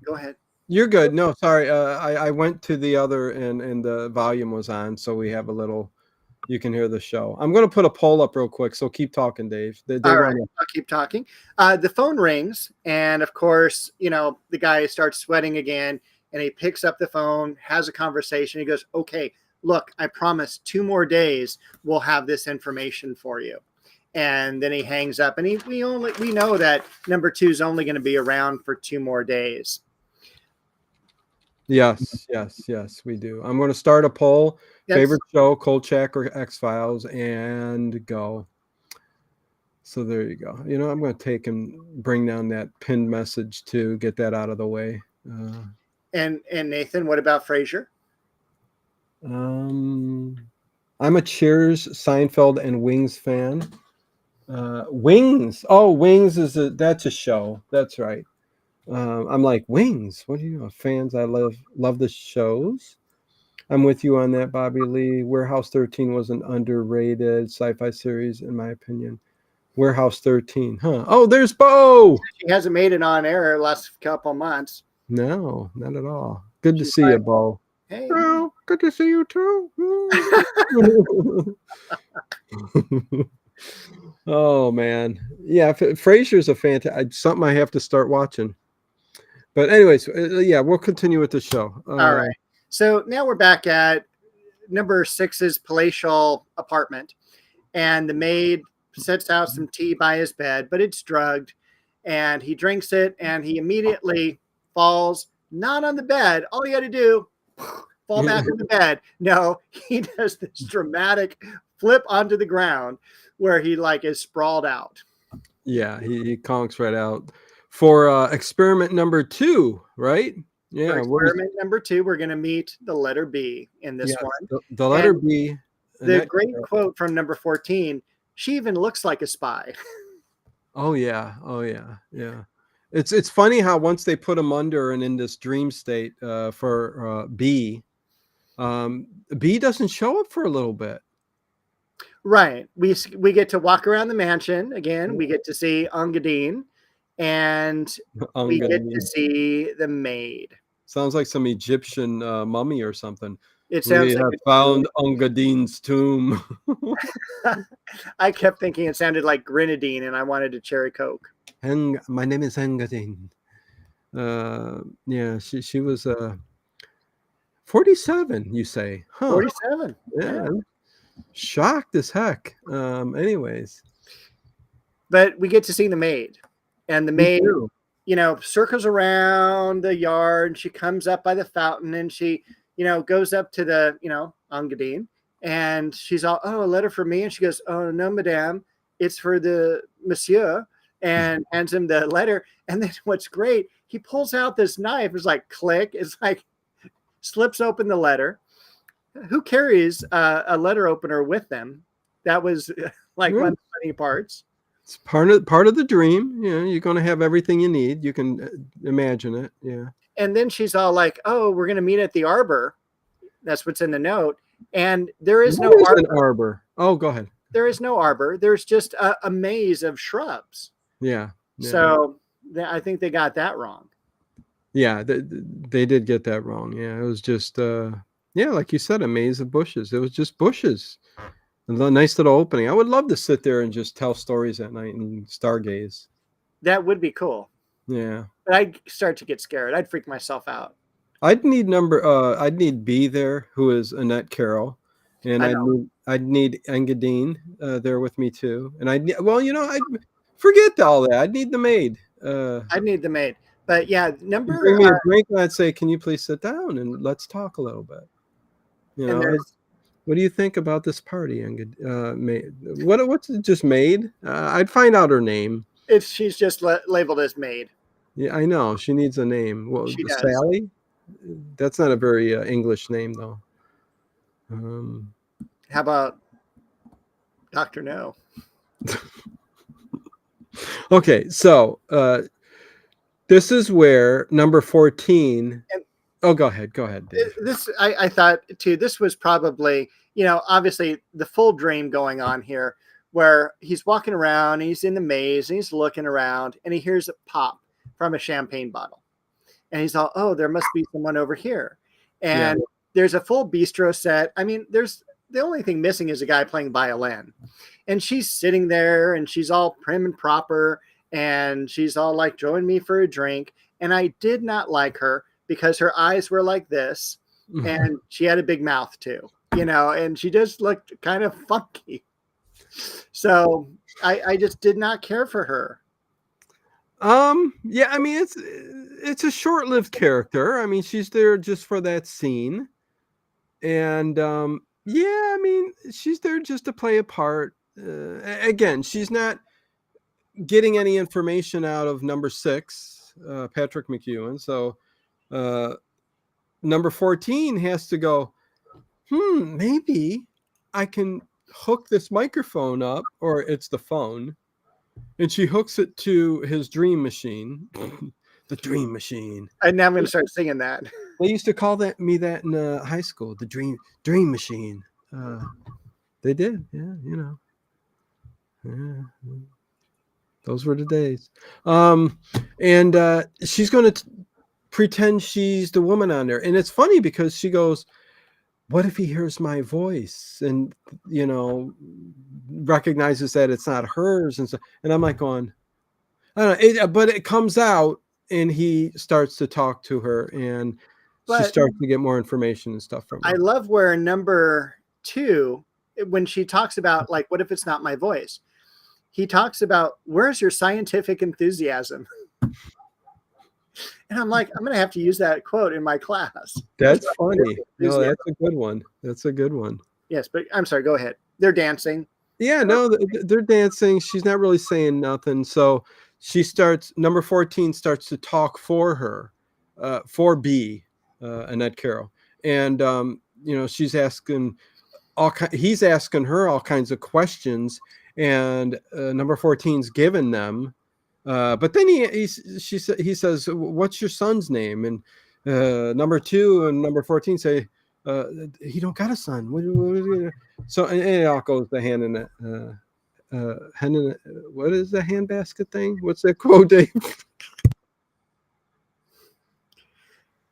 Go ahead. You're good. No, sorry. I went to the other and the volume was on, so we have a little. You can hear the show. I'm going to put a poll up real quick, so keep talking, Dave. All right, I'll keep talking. The phone rings, and of course, the guy starts sweating again, and he picks up the phone, has a conversation. He goes, "Okay, look, I promise 2 more days we'll have this information for you." And then he hangs up, and we know that number 2 is only going to be around for 2 more days. Yes, we do. I'm going to start a poll. Yes. Favorite show, Kolchak or X-Files, and go. So there you go. I'm going to take and bring down that pinned message to get that out of the way. And Nathan, what about Frasier? I'm a Cheers, Seinfeld, and Wings fan. Wings. Oh, Wings that's a show. That's right. I'm like, Wings. What do you know? Fans, I love the shows. I'm with you on that, Bobby Lee. Warehouse 13 was an underrated sci-fi series, in my opinion. Warehouse 13. Huh. Oh, there's Bo. She hasn't made it on air the last couple months. No, not at all. Good to She's see like, you, Bo. hey. Oh, good to see you too. Oh man, yeah. Frasier's a fantastic. Something I have to start watching. But anyways, yeah, we'll continue with the show. All right. So now we're back at number 6's palatial apartment, and the maid sets out some tea by his bed, but it's drugged, and he drinks it, and he immediately falls, not on the bed. All you got to do, fall back on the bed. No, he does this dramatic flip onto the ground where he like is sprawled out. Yeah, he conks right out for experiment number 2, right? Yeah. For experiment number 2, we're going to meet the letter B in this one. The letter B. The great quote from number 14, she even looks like a spy. Oh yeah. Oh yeah. Yeah. It's funny how once they put him under and in this dream state for B, B doesn't show up for a little bit. Right. We get to walk around the mansion again. We get to see Angine, and we get to see the maid. Sounds like some Egyptian mummy or something. It sounds we like have found Angadine's tomb. I kept thinking it sounded like grenadine, and I wanted a cherry Coke. My name is Angine. Yeah, she was 47. You say? Huh. 47. Yeah. Shocked as heck. Anyways, but we get to see the maid, and the maid, circles around the yard. And she comes up by the fountain, and she, goes up to the, Angine, and she's all, oh, a letter for me, and she goes, oh no, madame, it's for the monsieur, and hands him the letter. And then what's great, he pulls out this knife. It's like click. It's like slips open the letter. Who carries a letter opener with them? That was like one of the funny parts. It's part of the dream. You're going to have everything you need. You can imagine it. Yeah. And then she's all like, "Oh, we're going to meet at the arbor." That's what's in the note. And there is no arbor. Oh, go ahead. There is no arbor. There's just a maze of shrubs. Yeah. So I think they got that wrong. Yeah, they did get that wrong. Yeah, it was just like you said, a maze of bushes. It was just bushes. A nice little opening. I would love to sit there and just tell stories at night and stargaze. That would be cool. Yeah. But I'd start to get scared. I'd freak myself out. I'd need B there, who is Annette Carroll, and I'd need Engadine there with me too. And I'd forget all that. I'd need the maid. I'd need the maid. But yeah, bring me a drink, and I'd say, "Can you please sit down and let's talk a little bit?" What do you think about this party? What's it just maid? I'd find out her name. She's just labeled as maid. Yeah, I know. She needs a name. Well, she does. Sally? That's not a very English name, though. How about Dr. No? Okay, so this is where number 14... go ahead, Dave. I thought too, this was probably, obviously the full dream going on here, where he's walking around, and he's in the maze, and he's looking around, and he hears a pop from a champagne bottle. And he's all, oh, there must be someone over here. And there's a full bistro set. I mean, the only thing missing is a guy playing violin. And she's sitting there, and she's all prim and proper, and she's all like, join me for a drink. And I did not like her, because her eyes were like this, and she had a big mouth too, and she just looked kind of funky. So I just did not care for her. Yeah, I mean, it's a short-lived character. I mean, she's there just for that scene. And I mean, she's there just to play a part. Again, she's not getting any information out of number 6, Patrick McEwen. So number 14 has to go, maybe I can hook this microphone up, or it's the phone, and she hooks it to his dream machine. The dream machine. And now I'm going to start singing that. They used to call me that in high school, the dream machine. They did, yeah, Those were the days. And she's going to pretend she's the woman on there. And it's funny because she goes, what if he hears my voice and, recognizes that it's not hers? And so, and I'm like going, I don't know, but it comes out and he starts to talk to her and she starts to get more information and stuff from him. I love where number 2, when she talks about like, what if it's not my voice? He talks about, where's your scientific enthusiasm? And I'm like, I'm going to have to use that quote in my class. That's funny. No, that's a good one. That's a good one. Yes, but I'm sorry, go ahead. They're dancing. Yeah, no, they're dancing. She's not really saying nothing. So number 14 starts to talk for her, for B, Annette Carroll. And, he's asking he's asking her all kinds of questions, and number 14's given them. But then he says, what's your son's name? And number 2 and number 14 say, he don't got a son. So and it all goes to hand in it. What is the handbasket thing? What's that quote, Dave?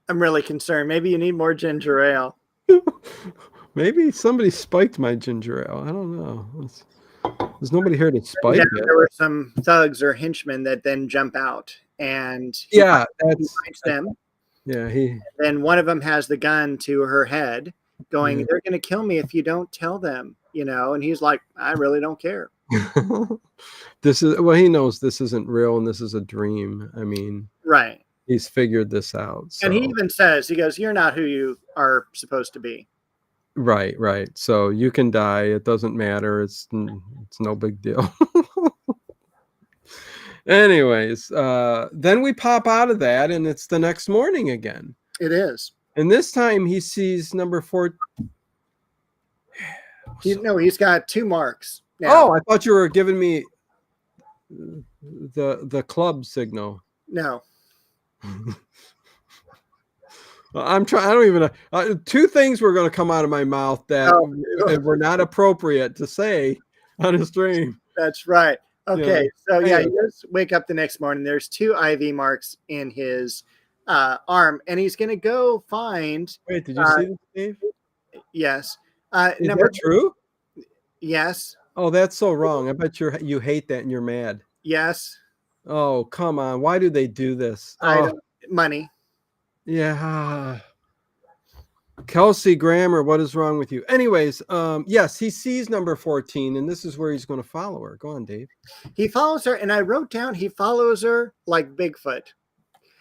I'm really concerned. Maybe you need more ginger ale. Maybe somebody spiked my ginger ale. I don't know. There's nobody here to spike it. There were some thugs or henchmen that then jump out, and he finds them. Yeah, then one of them has the gun to her head, going, "They're going to kill me if you don't tell them," And he's like, "I really don't care." He knows this isn't real and this is a dream. I mean, right? He's figured this out. So. And he even says, he goes, "You're not who you are supposed to be." Right. So you can die. It doesn't matter. It's no big deal. Anyways, then we pop out of that and it's the next morning again. It is. And this time he sees number 4. He's got 2 marks. Now. Oh, I thought you were giving me the club signal. No. I'm trying. I don't even know. 2 things were going to come out of my mouth that were not appropriate to say on a stream. That's right. Okay. So he does wake up the next morning. There's 2 IV marks in his arm, and he's going to go find. Wait, did you see this, Dave? Yes. Is that true? Yes. Oh, that's so wrong. I bet you hate that and you're mad. Yes. Oh, come on. Why do they do this? Money. Yeah. Kelsey Grammer, what is wrong with you? Anyways, yes, he sees number 14, and this is where he's going to follow her. Go on, Dave. He follows her, and I wrote down he follows her like Bigfoot.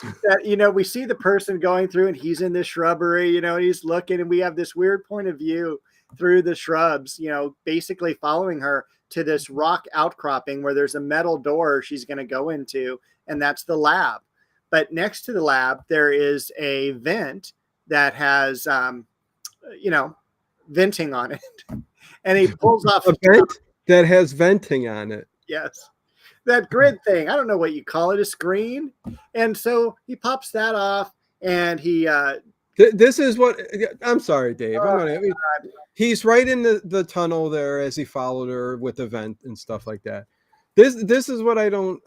That, we see the person going through, and he's in the shrubbery, he's looking, and we have this weird point of view through the shrubs, basically following her to this rock outcropping where there's a metal door she's going to go into, and that's the lab. But next to the lab, there is a vent that has, venting on it. And he pulls off a vent that has venting on it. Yes. That grid thing. I don't know what you call it, a screen. And so he pops that off and he... this is what... I'm sorry, Dave. He's right in the tunnel there as he followed her with the vent and stuff like that. This is what I don't...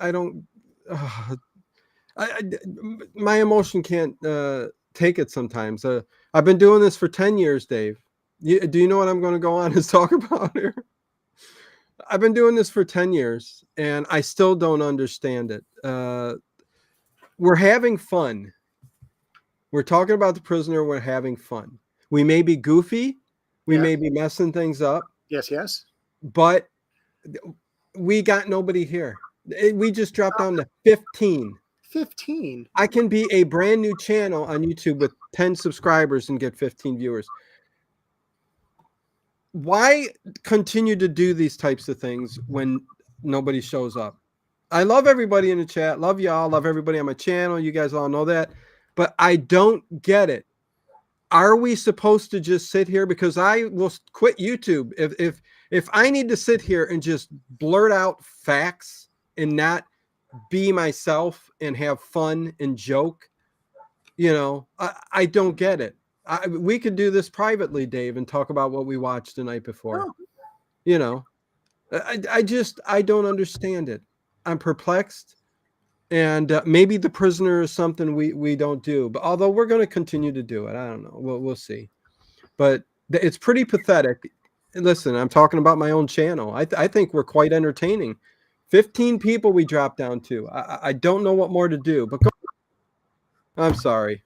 my emotion can't take it sometimes. I've been doing this for 10 years, Dave. Do you know what I'm going to go on and talk about here? I've been doing this for 10 years and I still don't understand it. We're having fun. We're talking about the prisoner. We're having fun. We may be goofy. We may be messing things up. Yes. But we got nobody here. We just dropped down to 15. 15. I can be a brand new channel on YouTube with 10 subscribers and get 15 viewers. Why continue to do these types of things when nobody shows up? I love everybody in the chat. Love y'all. Love everybody on my channel. You guys all know that. But I don't get it. Are we supposed to just sit here? Because I will quit YouTube if I need to sit here and just blurt out facts and not be myself and have fun and joke. I don't get it. We could do this privately, Dave, and talk about what we watched the night before. I don't understand it. I'm perplexed. And maybe The Prisoner is something we don't do, but although we're going to continue to do it, I don't know. We'll see. But it's pretty pathetic. Listen, I'm talking about my own channel. I think we're quite entertaining. 15 people we dropped down to. I don't know what more to do, but I'm sorry.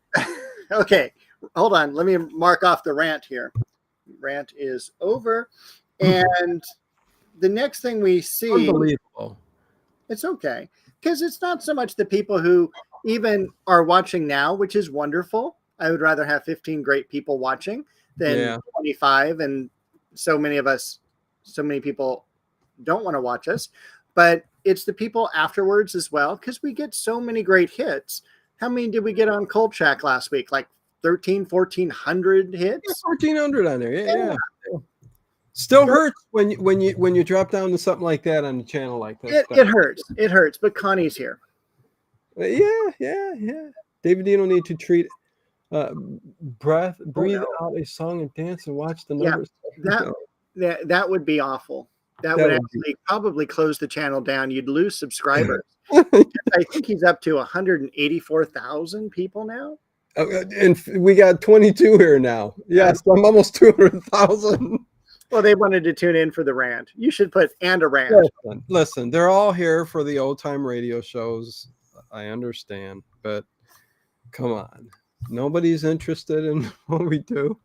Okay, hold on. Let me mark off the rant here. Rant is over. And the next thing we see... Unbelievable. It's okay. Because it's not so much the people who even are watching now, which is wonderful. I would rather have 15 great people watching than 25. And so many people don't want to watch us. But it's the people afterwards as well, because we get so many great hits. How many did we get on Kolchak last week? Like 1,400 hits? Yeah, 1,400 on there. Yeah. Still hurts when you drop down to something like that on a channel like that. It hurts. It hurts. But Connie's here. Yeah. David Dino need to treat breathe out a song and dance and watch the numbers. That would be awful. That would actually probably close the channel down. You'd lose subscribers. I think he's up to 184,000 people now. And we got 22 here now. Yes, I'm almost 200,000. Well, they wanted to tune in for the rant. You should put and a rant. Listen, they're all here for the old time radio shows. I understand, but come on. Nobody's interested in what we do.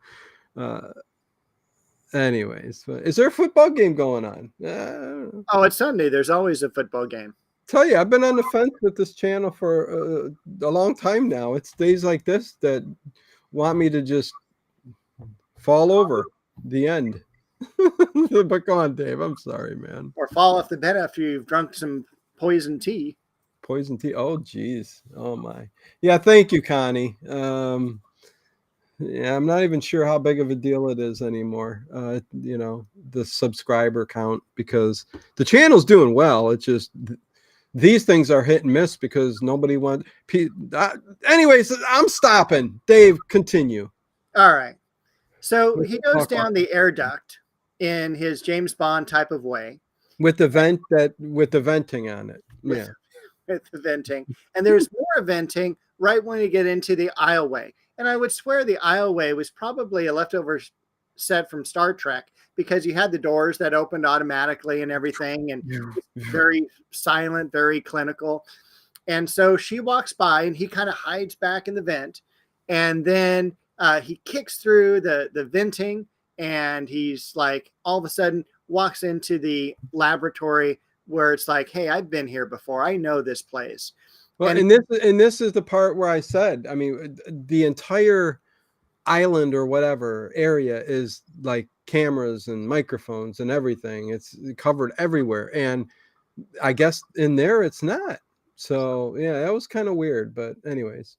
Anyways, is there a football game going on? Oh, it's Sunday. There's always a football game. Tell you, I've been on the fence with this channel for a long time now. It's days like this that want me to just fall over. The end. But go on, Dave. I'm sorry, man. Or fall off the bed after you've drunk some poison tea. Poison tea. Oh, geez. Oh my. Yeah. Thank you, Connie. Yeah, I'm not even sure how big of a deal it is anymore. The subscriber count, because the channel's doing well. It's just these things are hit and miss because nobody wants. Anyways, I'm stopping. Dave, continue. All right. So he goes down the air duct in his James Bond type of way. With the venting on it. Yeah. With the venting. And there's more venting right when you get into the aisleway. And I would swear the aisleway was probably a leftover set from Star Trek, because you had the doors that opened automatically and everything, and very silent, very clinical. And so she walks by and he kind of hides back in the vent. And then he kicks through the venting, and he's like, all of a sudden walks into the laboratory where it's like, hey, I've been here before. I know this place. Well, and this is the part where I said, I mean, the entire island or whatever area is like cameras and microphones and everything. It's covered everywhere. And I guess in there it's not. So yeah, that was kind of weird. But anyways.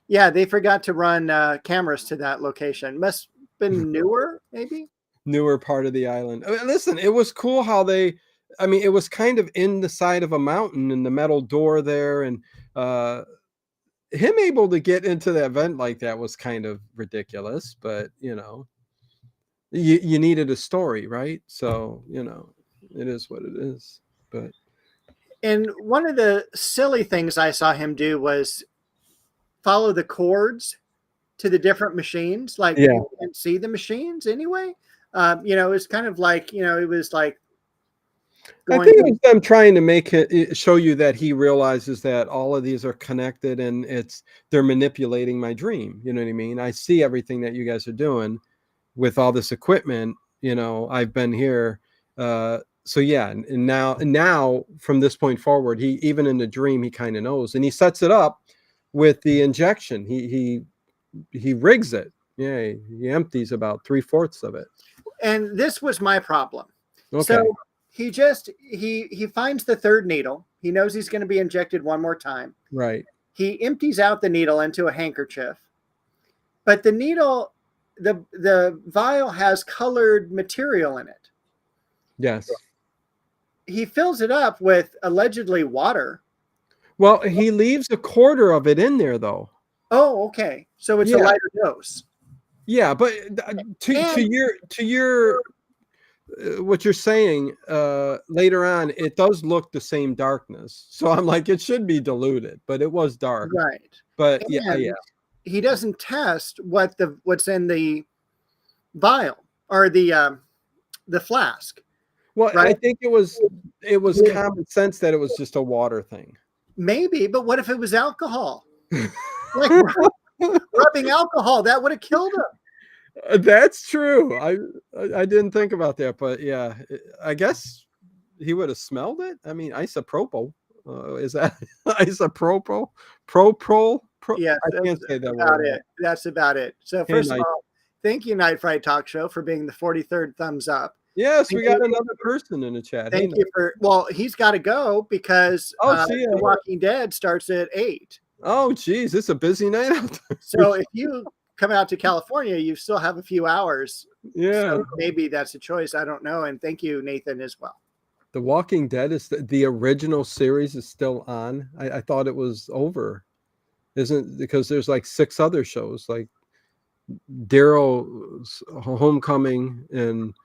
Yeah, they forgot to run cameras to that location. Must have been newer, maybe? Newer part of the island. I mean, listen, it was cool how it was kind of in the side of a mountain and the metal door there, and him able to get into that vent like that was kind of ridiculous, but you needed a story, right? So, it is what it is. But and one of the silly things I saw him do was follow the cords to the different machines. Like, you can't see the machines anyway. It's kind of like, it was like, I think it was them trying to make it show you that he realizes that all of these are connected, and they're manipulating my dream. You know what I mean? I see everything that you guys are doing with all this equipment. I've been here. So yeah, and now from this point forward, he, even in the dream, he kind of knows, and he sets it up with the injection. He rigs it. Yeah, he empties about 3/4 of it. And this was my problem. Okay. So he finds the third needle. He knows he's going to be injected one more time. Right. He empties out the needle into a handkerchief, but the needle, the vial has colored material in it. Yes. He fills it up with allegedly water. Well, he leaves 1/4 of it in there, though. Oh, okay. So it's a lighter dose. Yeah, but to what you're saying later on, it does look the same darkness. So I'm like, it should be diluted, but it was dark. Right. But yeah, yeah. And he doesn't test what's in the vial or the flask. Well, I Right? think it was common sense that it was just a water thing. Maybe, but what if it was alcohol? Like rubbing alcohol, that would have killed him. That's true. I didn't think about that, but yeah, I guess he would have smelled it. I mean, isopropyl. Is that isopropyl? Propyl? Yes, I can't say that about word. it. That's about it. So Hey, first of Night. all, thank you, Night Fright Talk Show, for being the 43rd thumbs up. Yes, we got Thank you. another person in the chat. Hey, Thank you for. Well, he's got to go because Oh, see ya. The Walking Dead starts at 8. Oh, geez, it's a busy night out there. So if you come out to California, you still have a few hours. Yeah, So maybe that's a choice. I don't know. And thank you, Nathan, as well. The Walking Dead is the original series is still on. I thought it was over. Isn't because there's like 6 other shows like Daryl's Homecoming and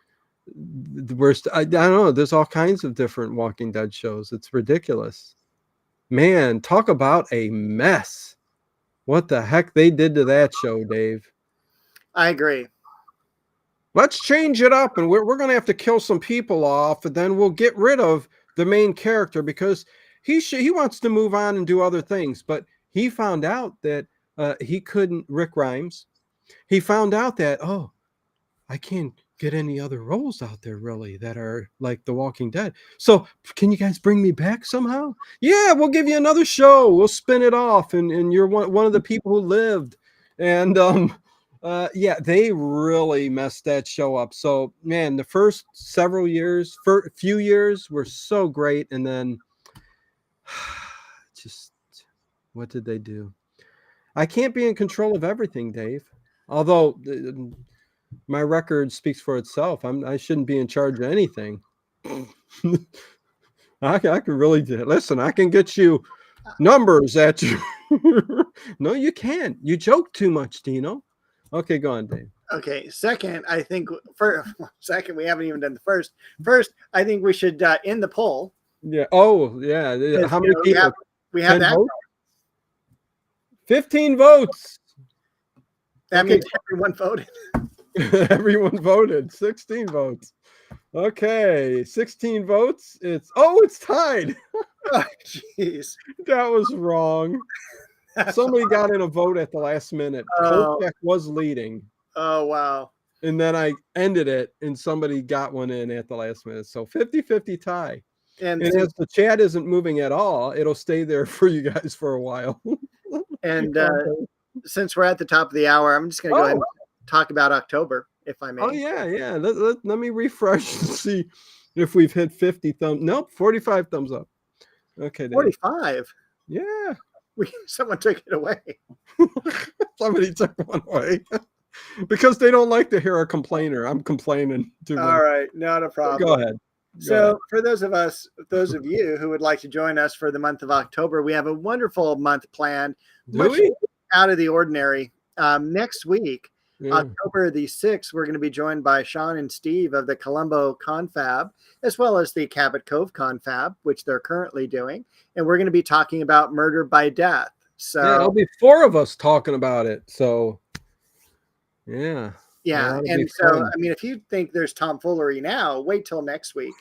the worst. I don't know. There's all kinds of different Walking Dead shows. It's ridiculous. Man, talk about a mess. What the heck they did to that show, Dave? I agree. Let's change it up, and we're going to have to kill some people off, and then we'll get rid of the main character because he wants to move on and do other things. But he found out that he couldn't. Rick Grimes. He found out that I can't get any other roles out there really that are like The Walking Dead. So can you guys bring me back somehow? Yeah, we'll give you another show. We'll spin it off, and you're one of the people who lived. And yeah, they really messed that show up. So man, the first few years were so great, and then just what did they do? I can't be in control of everything, Dave. Although my record speaks for itself. I shouldn't be in charge of anything. I can really listen. I can get you numbers at you. No, you can't. You joke too much, Dino. Okay, go on, Dave. Okay. Second, I think second, we haven't even done the first. First, I think we should end the poll. Yeah. Oh, yeah. How many people? We have that. Votes? 15 votes. That means everyone voted. Everyone voted. 16 votes. Okay, 16 votes. It's tied. Oh, jeez. That was wrong. Somebody got in a vote at the last minute. Kolchak was leading. Oh, wow. And then I ended it, and somebody got one in at the last minute. So 50-50 tie. And as the chat isn't moving at all, it'll stay there for you guys for a while. And since we're at the top of the hour, I'm just going to go ahead and talk about October, if I may. Oh, yeah. Let me refresh and see if we've hit 50 thumbs. Nope, 45 thumbs up. Okay. 45? Yeah. Someone took it away. Somebody took one away. Because they don't like to hear a complainer. I'm complaining too much. All right, not a problem. Go ahead. So for those of you who would like to join us for the month of October, we have a wonderful month planned. Much out of the ordinary. Next week, October the 6th, we're going to be joined by Sean and Steve of the Colombo Confab, as well as the Cabot Cove Confab, which they're currently doing. And we're going to be talking about murder by death. So there'll be 4 of us talking about it. So yeah. And so, I mean, if you think there's tomfoolery now, wait till next week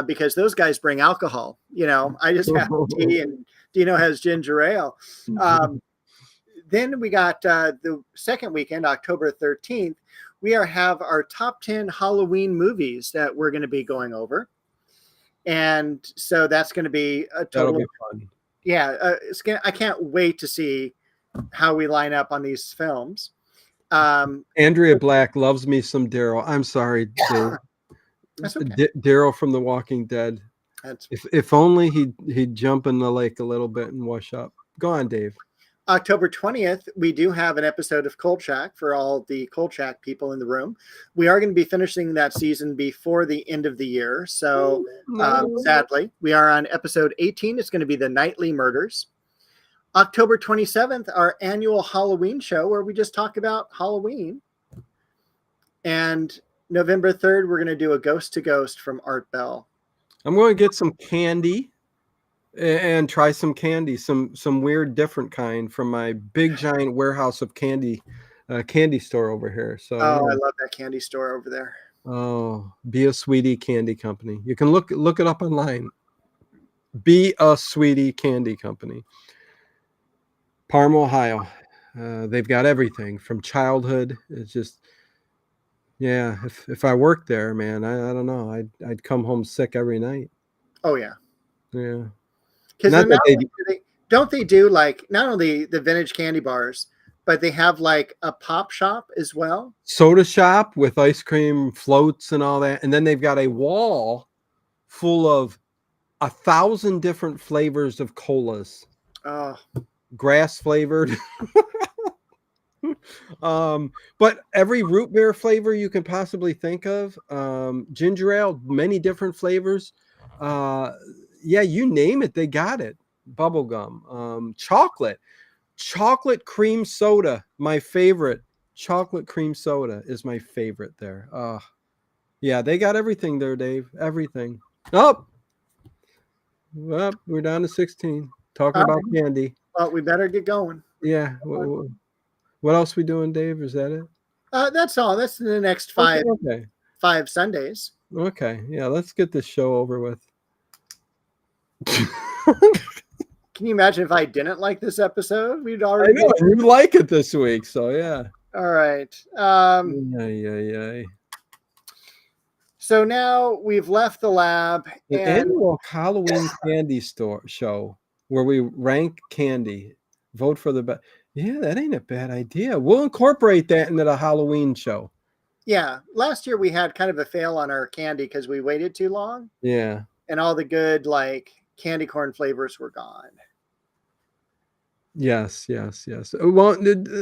because those guys bring alcohol. You know, I just have tea and Dino has ginger ale. Then we got the second weekend, October 13th, we have our top 10 Halloween movies that we're going to be going over. And so that's going to be a total. That'll be fun. Yeah. I can't wait to see how we line up on these films. Andrea Black loves me some Daryl. I'm sorry, Dave. That's okay. Daryl from The Walking Dead. If only he'd jump in the lake a little bit and wash up. Go on, Dave. October 20th, we do have an episode of Kolchak for all the Kolchak people in the room. We are going to be finishing that season before the end of the year. So sadly, we are on episode 18. It's going to be the Nightly Murders. October 27th, our annual Halloween show where we just talk about Halloween. And November 3rd, we're going to do a Ghost to Ghost from Art Bell. I'm going to get some candy and try some candy, some weird different kind from my big giant warehouse of candy store over here. So Oh, I love that candy store over there. oh, Be a Sweetie Candy Company. You can look it up online. Be a Sweetie Candy Company. Parma, Ohio. They've got everything from childhood. It's just, yeah. If I worked there, man, I don't know. I'd come home sick every night. Oh yeah. Yeah. Because Not that don't they do like not only the vintage candy bars, but they have like a pop shop as well. Soda shop with ice cream floats and all that, and then they've got a wall full of 1,000 different flavors of colas. Oh, Grass flavored. But every root beer flavor you can possibly think of, ginger ale, many different flavors. Yeah, you name it, they got it. Bubblegum, chocolate cream soda, my favorite. Chocolate cream soda is my favorite there. Yeah, they got everything there, Dave. Everything. Oh, well, we're down to 16. Talking about candy. Well, we better get going. Yeah. What else we doing, Dave? Is that it? That's all. That's the next five Sundays. Okay. Yeah, let's get this show over with. Can you imagine if I didn't like this episode? We'd already. I know you like it this week, so yeah. All right. Yeah. So now we've left the lab. An annual Halloween candy show where we rank candy, vote for the best. Yeah, that ain't a bad idea. We'll incorporate that into the Halloween show. Yeah. Last year we had kind of a fail on our candy because we waited too long. Yeah. And all the good like candy corn flavors were gone. Yes. Well,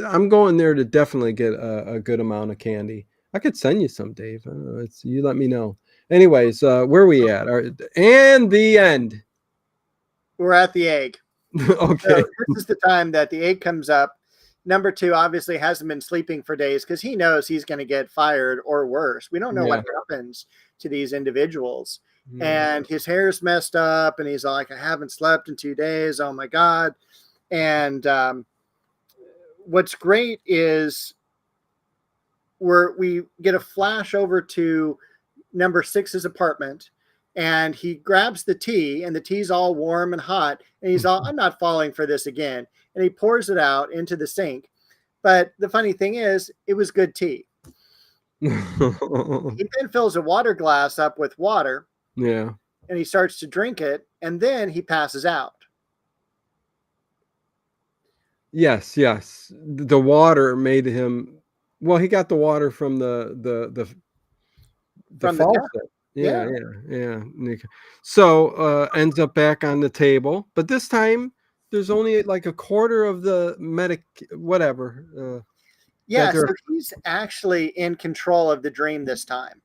I'm going there to definitely get a good amount of candy. I could send you some, Dave. I don't know. You let me know. Anyways, where are we at? And the end. We're at the egg. Okay. So this is the time that the egg comes up. Number 2 obviously hasn't been sleeping for days because he knows he's going to get fired or worse. We don't know what happens to these individuals. And his hair's messed up and he's like, I haven't slept in 2 days. Oh my God. And what's great is we get a flash over to number 6's apartment. And he grabs the tea, and the tea's all warm and hot. And he's all, I'm not falling for this again. And he pours it out into the sink. But the funny thing is, it was good tea. He then fills a water glass up with water. Yeah. And he starts to drink it. And then he passes out. Yes. The water made him. Well, he got the water from the faucet. Yeah. So ends up back on the table, but this time there's only like a quarter of the whatever. So he's actually in control of the dream this time,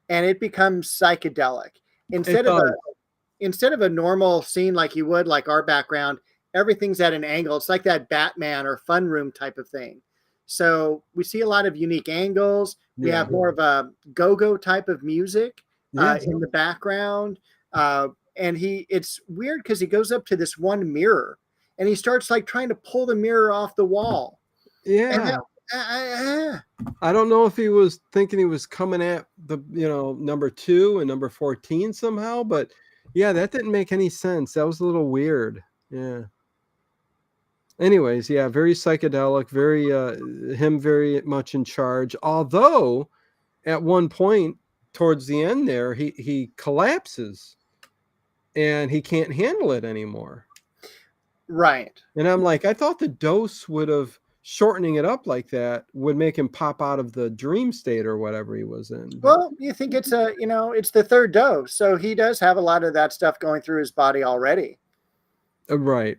and it becomes psychedelic. Instead of a normal scene like you would, like our background, everything's at an angle. It's like that Batman or Fun Room type of thing. So we see a lot of unique angles. We have more of a go-go type of music. In the background, and it's weird because he goes up to this one mirror and he starts like trying to pull the mirror off the wall. I don't know if he was thinking he was coming at the number 2 and number 14 somehow, but yeah, that didn't make any sense. That was a little weird. Yeah. Anyways, yeah, very psychedelic, him very much in charge. Although at one point towards the end there, he collapses and he can't handle it anymore. Right. And I'm like, I thought the dose would have shortening it up like that would make him pop out of the dream state or whatever he was in. Well, you think it's it's the 3rd dose. So he does have a lot of that stuff going through his body already. Right.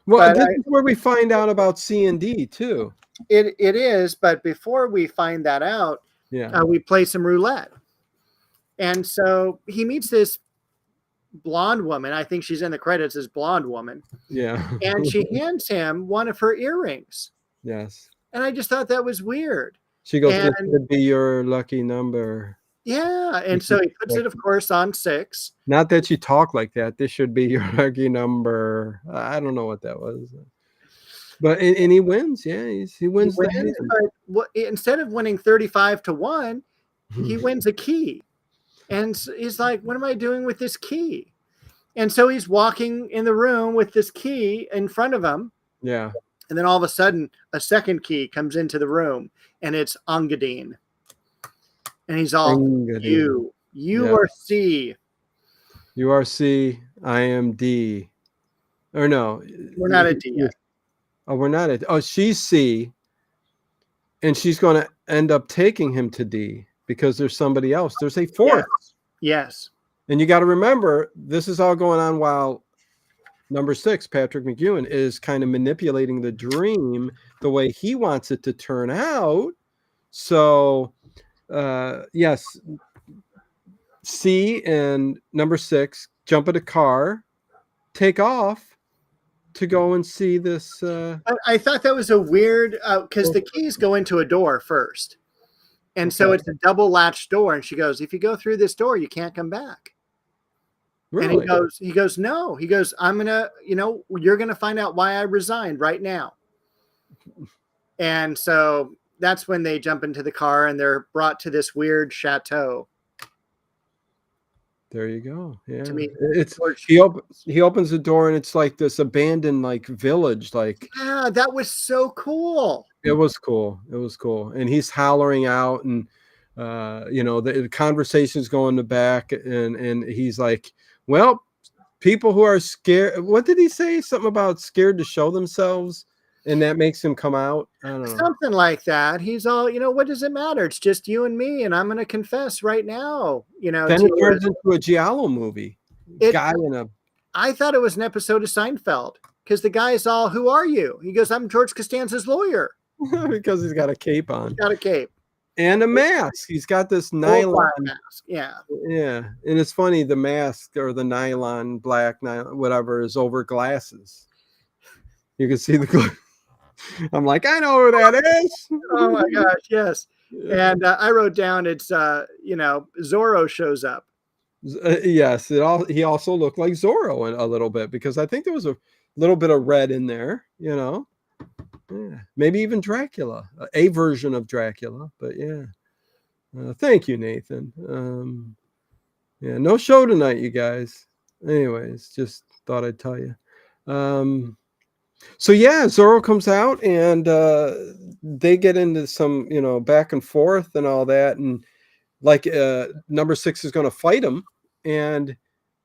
Well, this is where we find out about C and D too. It is. But before we find that out, we play some roulette. And so he meets this blonde woman. I think she's in the credits as blonde woman. Yeah. And she hands him one of her earrings. Yes. And I just thought that was weird. She goes, "This And would be your lucky number." yeah, and so he puts it, of course, on 6. Not that you talk like that. This should be your lucky number. I don't know what that was. But and he wins. Yeah, he He wins the wins, hand. but instead of winning 35-1, he wins a key. And he's like, what am I doing with this key? And so he's walking in the room with this key in front of him. Yeah. And then all of a sudden, a second key comes into the room, and it's Angine. And he's all, Angine. you are C. You are C. I am D. Or no. We're not a D yet. Oh, we're not at. Oh, she's C. And she's going to end up taking him to D because there's somebody else. There's a fourth. Yes. And you got to remember, this is all going on while number 6, Patrick McGowan, is kind of manipulating the dream the way he wants it to turn out. So, yes, C and number 6 jump in a car, take off to go and see this. I thought that was a weird, because the keys go into a door first. And so it's a double latch door. And she goes, if you go through this door, you can't come back. Really? And he goes, no. He goes, I'm going to, you're going to find out why I resigned right now. And so that's when they jump into the car and they're brought to this weird chateau. There you go. Yeah. To me, it's he opens the door and it's like this abandoned village. Yeah, that was so cool. It was cool. It was cool. And he's hollering out and the conversation's going in the back and he's like, well, people who are scared. What did he say? Something about scared to show themselves, and that makes him come out. I don't know. Something like that. He's all, what does it matter? It's just you and me, and I'm going to confess right now. Then it turns into a giallo movie. I thought it was an episode of Seinfeld because the guy's all, who are you? He goes, I'm George Costanza's lawyer. Because he's got a cape on. He's got a cape. And a mask. He's got this nylon mask. Yeah. Yeah. And it's funny, the mask or the nylon, black nylon, whatever, is over glasses. You can see the I'm like, I know who that is. Oh my gosh, yes. And I wrote down it's Zorro shows up. Yes, he also looked like Zorro a little bit because I think there was a little bit of red in there, Yeah. Maybe even Dracula, a version of Dracula, but yeah. Thank you, Nathan. No show tonight, you guys. Anyways, just thought I'd tell you. So yeah, Zorro comes out and they get into some, back and forth and all that. And number 6 is going to fight him and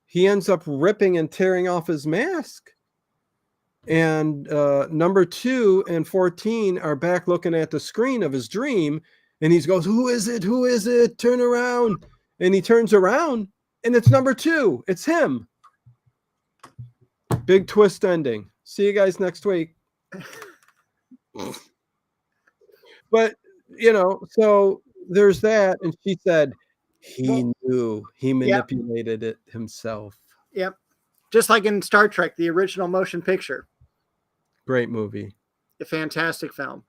he ends up ripping and tearing off his mask. And number 2 and 14 are back looking at the screen of his dream. And he goes, who is it? Who is it? Turn around. And he turns around and it's number 2. It's him. Big twist ending. See you guys next week. But, so there's that. And she said, he knew. He manipulated it himself. Yep. Just like in Star Trek, the original motion picture. Great movie. A fantastic film.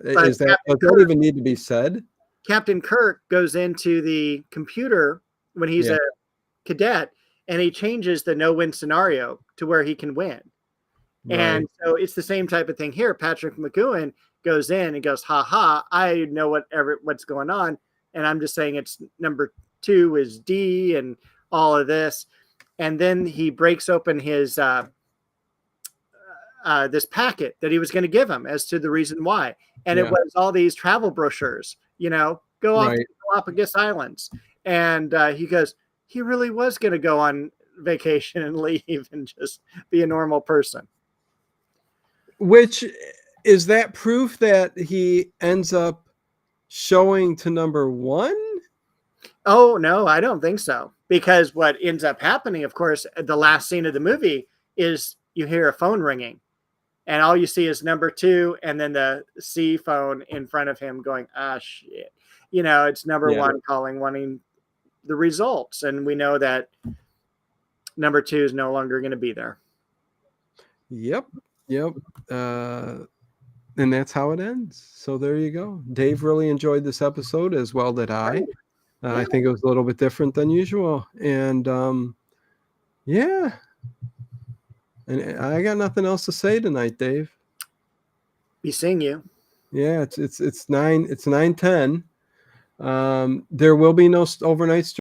Does that even need to be said? Captain Kirk goes into the computer when he's a cadet and he changes the no-win scenario to where he can win. Right. And so it's the same type of thing here. Patrick McGowan goes in and goes, ha ha, I know what's going on. And I'm just saying it's number 2 is D and all of this. And then he breaks open his this packet that he was going to give him as to the reason why. And it was all these travel brochures, go off to Galapagos Islands. And he goes, he really was going to go on vacation and leave and just be a normal person. Which is that proof that he ends up showing to number 1? Oh, no, I don't think so. Because what ends up happening, of course, the last scene of the movie is you hear a phone ringing and all you see is number 2 and then the C phone in front of him going, shit. It's number 1 calling, wanting the results. And we know that number 2 is no longer going to be there. Yep. And that's how it ends. So there you go. Dave really enjoyed this episode, as well did I. I think it was a little bit different than usual. And yeah. And I got nothing else to say tonight, Dave. Be seeing you. Yeah, it's 9:10. There will be no overnight